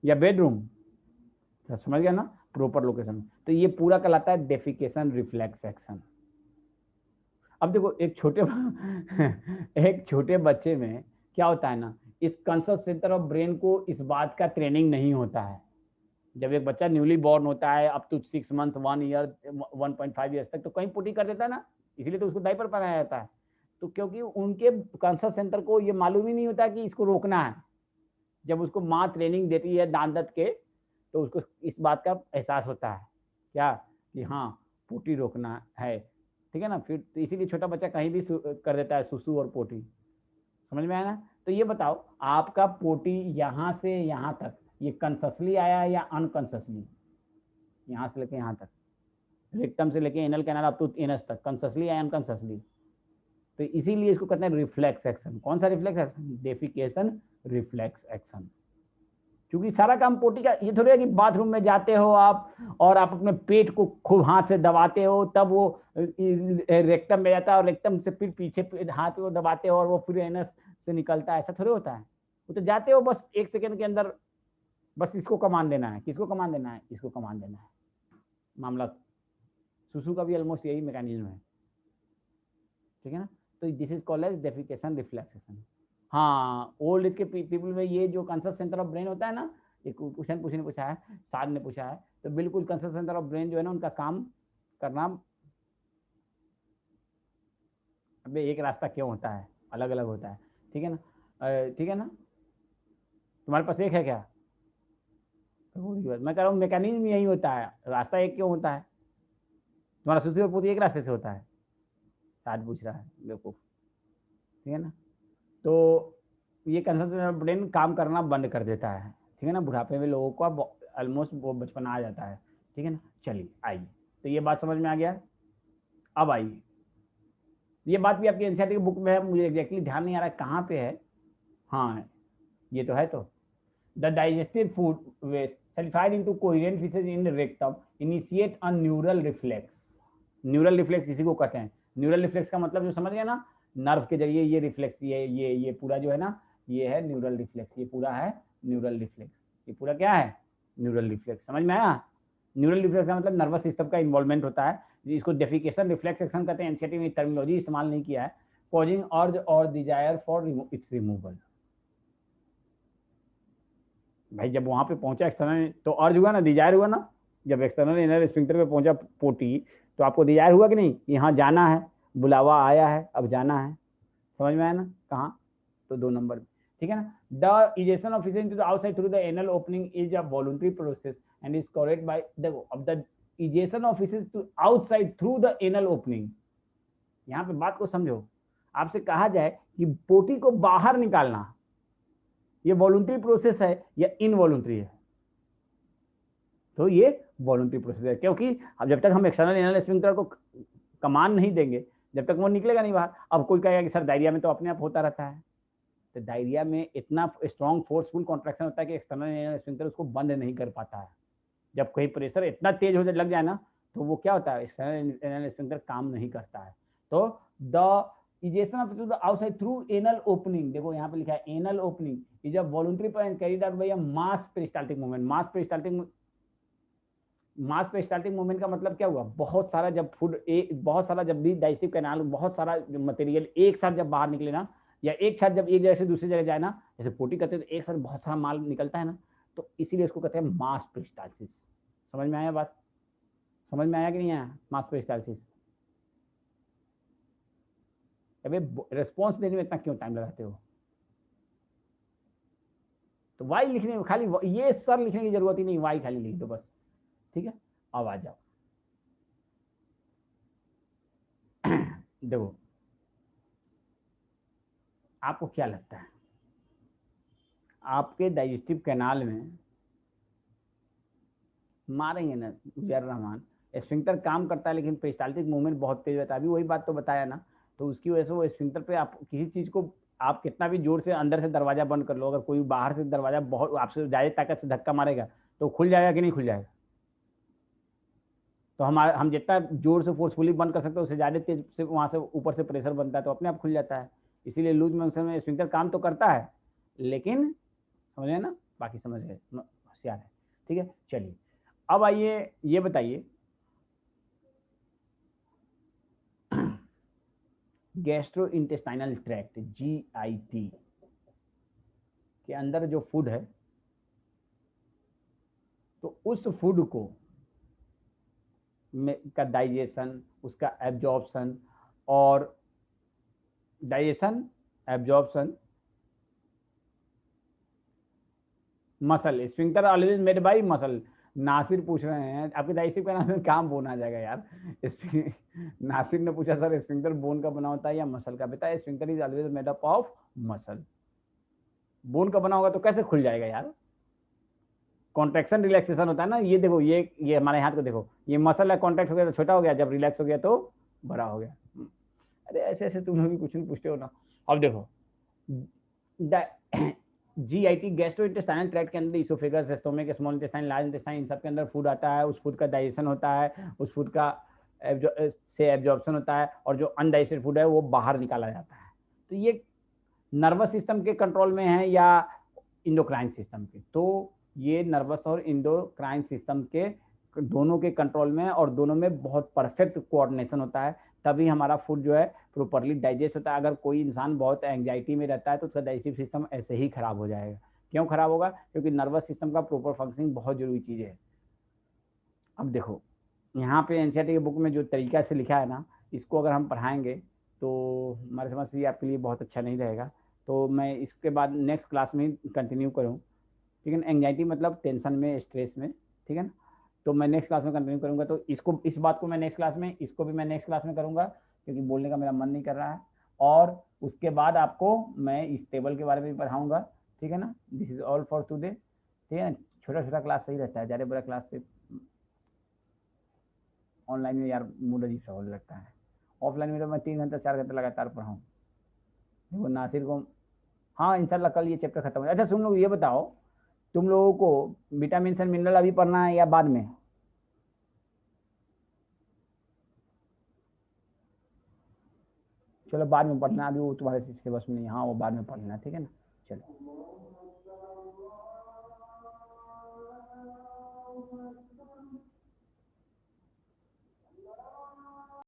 या बेडरूम, तो समझ गया ना, प्रॉपर लोकेशन। तो ये पूरा कहलाता है डेफिकेशन रिफ्लेक्स एक्शन। अब देखो एक छोटे बच्चे में क्या होता है ना, इस कंसस सेंटर ऑफ ब्रेन को इस बात का ट्रेनिंग नहीं होता है। जब एक बच्चा न्यूली बॉर्न होता है up to 6 month 1 year 1.5 years तक, तो कहीं पुटी कर देता है ना, इसलिए तो उसको डायपर पहनाया जाता है। तो क्योंकि उनके कंसस सेंटर को ये मालूम ही नहीं होता कि इसको रोकना है। जब उसको माँ ट्रेनिंग देती है दांत दत के, तो उसको इस बात का एहसास होता है क्या, कि हाँ पोटी रोकना है, ठीक है ना। फिर तो इसीलिए छोटा बच्चा कहीं भी कर देता है सुसु और पोटी, समझ में आया ना। तो ये बताओ आपका पोटी यहाँ से यहाँ तक ये कंससली आया या अनकंससली, यहाँ से लेके यहाँ तक, रेक्टम से लेके anal canal up to anus तक, कंससली या अनकंससली। तो इसीलिए इसको कहते हैं रिफ्लेक्स एक्शन। कौन सा reflex action, defecation reflex action. क्योंकि सारा काम पोटी का, ये थोड़ी है कि बाथरूम में जाते हो आप और आप अपने पेट को खूब हाथ से दबाते हो तब वो रेक्टम में जाता है, और रेक्टम से फिर पीछे हाथ को दबाते हो और वो फिर एनस से निकलता है, ऐसा थोड़ी होता है। वो तो जाते हो बस 1 सेकंड के अंदर, बस इसको कमांड देना है, किसको कमांड देना है, इसको कमांड देना है। मामला सुसु का भी ऑलमोस्ट यही मैकेनिज्म है, ठीक है ना। तो this is called as defecation reflexation. हाँ, ओल्ड एज के पीपल में ये जो कंसस सेंटर ऑफ ब्रेन होता है ना, एक क्वेश्चन पूछने पूछा है, साध ने पूछा है, तो बिल्कुल कंसस सेंटर ऑफ ब्रेन जो है ना, उनका काम करना, अबे एक रास्ता क्यों होता है, अलग अलग होता है, ठीक है ना, ठीक है ना। तुम्हारे पास एक है क्या, मैं कह रहा हूँ मैकेनिज्म यही होता है, रास्ता एक क्यों होता है, तुम्हारा सुसु और पोती एक रास्ते से होता है, साध पूछ रहा है बेवकूफ, ठीक है ना। तो ये कंसंट्रेशन ब्रेन काम करना बंद कर देता है, ठीक है ना। बुढ़ापे में लोगों को ऑलमोस्ट वो बचपना आ जाता है, ठीक है ना। चलिए आइए, तो ये बात समझ में आ गया। अब आइए ये बात भी आपकी एनसीईआरटी की बुक में है, मुझे एग्जैक्टली ध्यान नहीं आ रहा है कहाँ पे है। हाँ ये तो है। तो the digested food waste solidified into coherent faeces in rectum initiate a neural reflex. Neural reflex इसी को कहते हैं। न्यूरल रिफ्लेक्स का मतलब जो समझ गए ना, नर्व के जरिए ये रिफ्लेक्स, ये पूरा जो है ना, ये है न्यूरल रिफ्लेक्स, ये पूरा है न्यूरल रिफ्लेक्स, ये पूरा क्या है न्यूरल रिफ्लेक्स। समझ में आया? न्यूरल रिफ्लेक्स का मतलब नर्वस सिस्टम का इन्वॉल्वमेंट होता है, इसको डेफिकेशन रिफ्लेक्स एक्शन कहते हैं। एनसीईआरटी में टर्मिनोलॉजी इस्तेमाल नहीं किया है। कॉजिंग अर्ज और डिजायर फॉर इट्स रिमूवल। भाई जब वहां पे पहुंचा एक्सटर्नल तो अर्ज हुआ ना, डिजायर हुआ ना। जब एक्सटर्नल इनर स्फिंक्टर पे पहुंचा पोटी, तो आपको डिजायर हुआ कि नहीं, यहाँ जाना है, बुलावा आया है, अब जाना है। समझ में आया ना? कहाँ? तो 2 नंबर में, ठीक है ना। The egestion of faeces into the outside through the anal opening is a voluntary process and is correct by, देखो अब the egestion of faeces to outside through the anal opening, यहाँ पे बात को समझो। आपसे कहा जाए कि पोटी को बाहर निकालना, ये वॉलंटरी प्रोसेस है या इनवॉलंटरी है? तो ये वॉलंटरी प्रोसेस है, क्योंकि अब जब तक हम एक्सटर्नल एनल स्फिंक्टर को कमान नहीं देंगे, जब तक वो निकलेगा नहीं बाहर। अब कोई कहेगा कि सर डायरिया में तो अपने आप होता रहता है, तो डायरिया में इतना स्ट्रॉन्ग फोर्सफुल कॉन्ट्रैक्शन होता है कि एक्सटर्नल एनल स्फिंक्टर उसको बंद नहीं कर पाता है। जब कोई प्रेशर इतना तेज हो लग जाए ना, तो वो क्या होता है, एक्सटर्नल एनल स्फिंक्टर काम नहीं करता है। तो the egestion of the outside through anal opening, देखो यहाँ पे लिखा है anal opening is a voluntary and carried out by a mass peristaltic movement. Mass peristaltic movement का मतलब क्या हुआ, बहुत सारा जब फूड, बहुत सारा जब भी डाइजेस्टिव कैनाल, बहुत सारा मटेरियल एक साथ जब बाहर निकले ना, या एक साथ जब एक जगह से दूसरी जगह जाए ना, जैसे पोटी कहते हैं तो एक साथ बहुत सारा माल निकलता है ना, तो इसीलिए उसको कहते हैं मास पेरिस्टाल्सिस। समझ में आया बात? समझ में आया कि नहीं आया मास पेरिस्टाल्सिस? अबे रिस्पॉन्स देने में इतना क्यों टाइम लगाते हो? तो वाई लिखने में खाली ये सर लिखने की जरूरत ही नहीं, वाई खाली लिख दो बस, ठीक है। अब आ जाओ देखो आपको क्या लगता है, आपके डाइजेस्टिव कैनाल में मारेंगे ना जर रहमान, स्फिंक्टर काम करता है लेकिन पेरिस्टाल्टिक मूवमेंट बहुत तेज रहता है। अभी वही बात तो बताया ना, तो उसकी वजह से वो स्फिंक्टर पे आप किसी चीज को, आप कितना भी जोर से अंदर से दरवाजा बंद कर लो, अगर कोई बाहर से दरवाजा बहुत आपसे ज्यादा ताकत से धक्का मारेगा तो खुल जाएगा कि नहीं खुल जाएगा? तो हम जितना जोर से फोर्सफुली बंद कर सकते हैं उससे ज्यादा तेज से वहां से ऊपर से प्रेशर बनता है, तो अपने आप खुल जाता है। इसीलिए लूज मोशन में स्फिंक्टर काम तो करता है, लेकिन समझे ना, बाकी समझ गए, होशियार है, ठीक है। चलिए अब आइए ये बताइए गैस्ट्रो इंटेस्टाइनल ट्रैक्ट जीआईटी के अंदर जो फूड है, तो उस फूड को का डाइजेशन, उसका एब्जॉर्प्शन, और digestion, absorption, muscle, sphincter always made by muscle. Nasir पूछ रहे हैं आपके डाइजेस्टिव का नाम काम बोन आ जाएगा यार। नासिर ने पूछा सर स्फिंक्टर बोन का बना होता है या मसल का? बेटा sphincter is always made up of muscle. Bone का बना होगा तो कैसे खुल जाएगा यार? कॉन्ट्रेक्शन रिलैक्सेशन होता है ना, ये देखो ये हमारे हाथ को देखो, ये मसल है, कॉन्ट्रैक्ट हो गया तो छोटा हो गया, जब रिलैक्स हो गया तो बड़ा हो गया। अरे ऐसे ऐसे तुम लोग भी कुछ नहीं पूछते हो ना। अब देखो जीआईटी गैस्ट्रोइंटेस्टाइनल ट्रैक्ट के अंदर oesophagus, stomach, small intestine, large intestine, इन सब के अंदर फूड आता है, उस फूड का डाइजेशन होता है, उस फूड का से एब्जॉर्प्शन होता है, और जो अनडाइजेस्टेड फूड है वो बाहर निकाला जाता है। तो ये नर्वस सिस्टम के कंट्रोल में है या इंडोक्राइन सिस्टम के? तो ये नर्वस और इंडोक्राइन सिस्टम के दोनों के कंट्रोल में है, और दोनों में बहुत परफेक्ट कोऑर्डिनेशन होता है, तभी हमारा फूड जो है प्रॉपरली डाइजेस्ट होता है। अगर कोई इंसान बहुत एंग्जाइटी में रहता है तो उसका डाइजेस्टिव सिस्टम ऐसे ही खराब हो जाएगा। क्यों खराब होगा? क्योंकि नर्वस सिस्टम का प्रॉपर फंक्शनिंग बहुत जरूरी चीज़ है। अब देखो यहाँ पे एनसीईआरटी के बुक में जो तरीका से लिखा है ना, इसको अगर हम पढ़ाएंगे तो हमारे समझ से आपके लिए बहुत अच्छा नहीं रहेगा। तो मैं इसके बाद नेक्स्ट क्लास में कंटिन्यू करूँ, ठीक है ना। एंग्जाइटी मतलब टेंशन में, स्ट्रेस में, ठीक है ना। तो मैं नेक्स्ट क्लास में कंटिन्यू करूँगा, तो इसको, इस बात को मैं नेक्स्ट क्लास में, इसको भी मैं नेक्स्ट क्लास में करूँगा, क्योंकि बोलने का मेरा मन नहीं कर रहा है। और उसके बाद आपको मैं इस टेबल के बारे में भी पढ़ाऊँगा, ठीक है ना। This is all for today, ठीक है ना। छोटा छोटा क्लास सही रहता है, ज़्यादा बड़ा क्लास से ऑनलाइन में यार मूड अजीब सा होने लगता है। ऑफलाइन में तो मैं 3 घंटा 4 घंटा लगातार पढ़ा हूँ। देखो नासिर को, हाँ इंशाल्लाह कल ये चैप्टर खत्म हो। अच्छा तुम लोग ये बताओ, तुम लोगों को विटामिन एंड मिनरल अभी पढ़ना है या बाद में? चलो बाद में पढ़ना, अभी वो तुम्हारे सिलेबस में नहीं, हाँ वो बाद में पढ़ना, ठीक है ना। चलो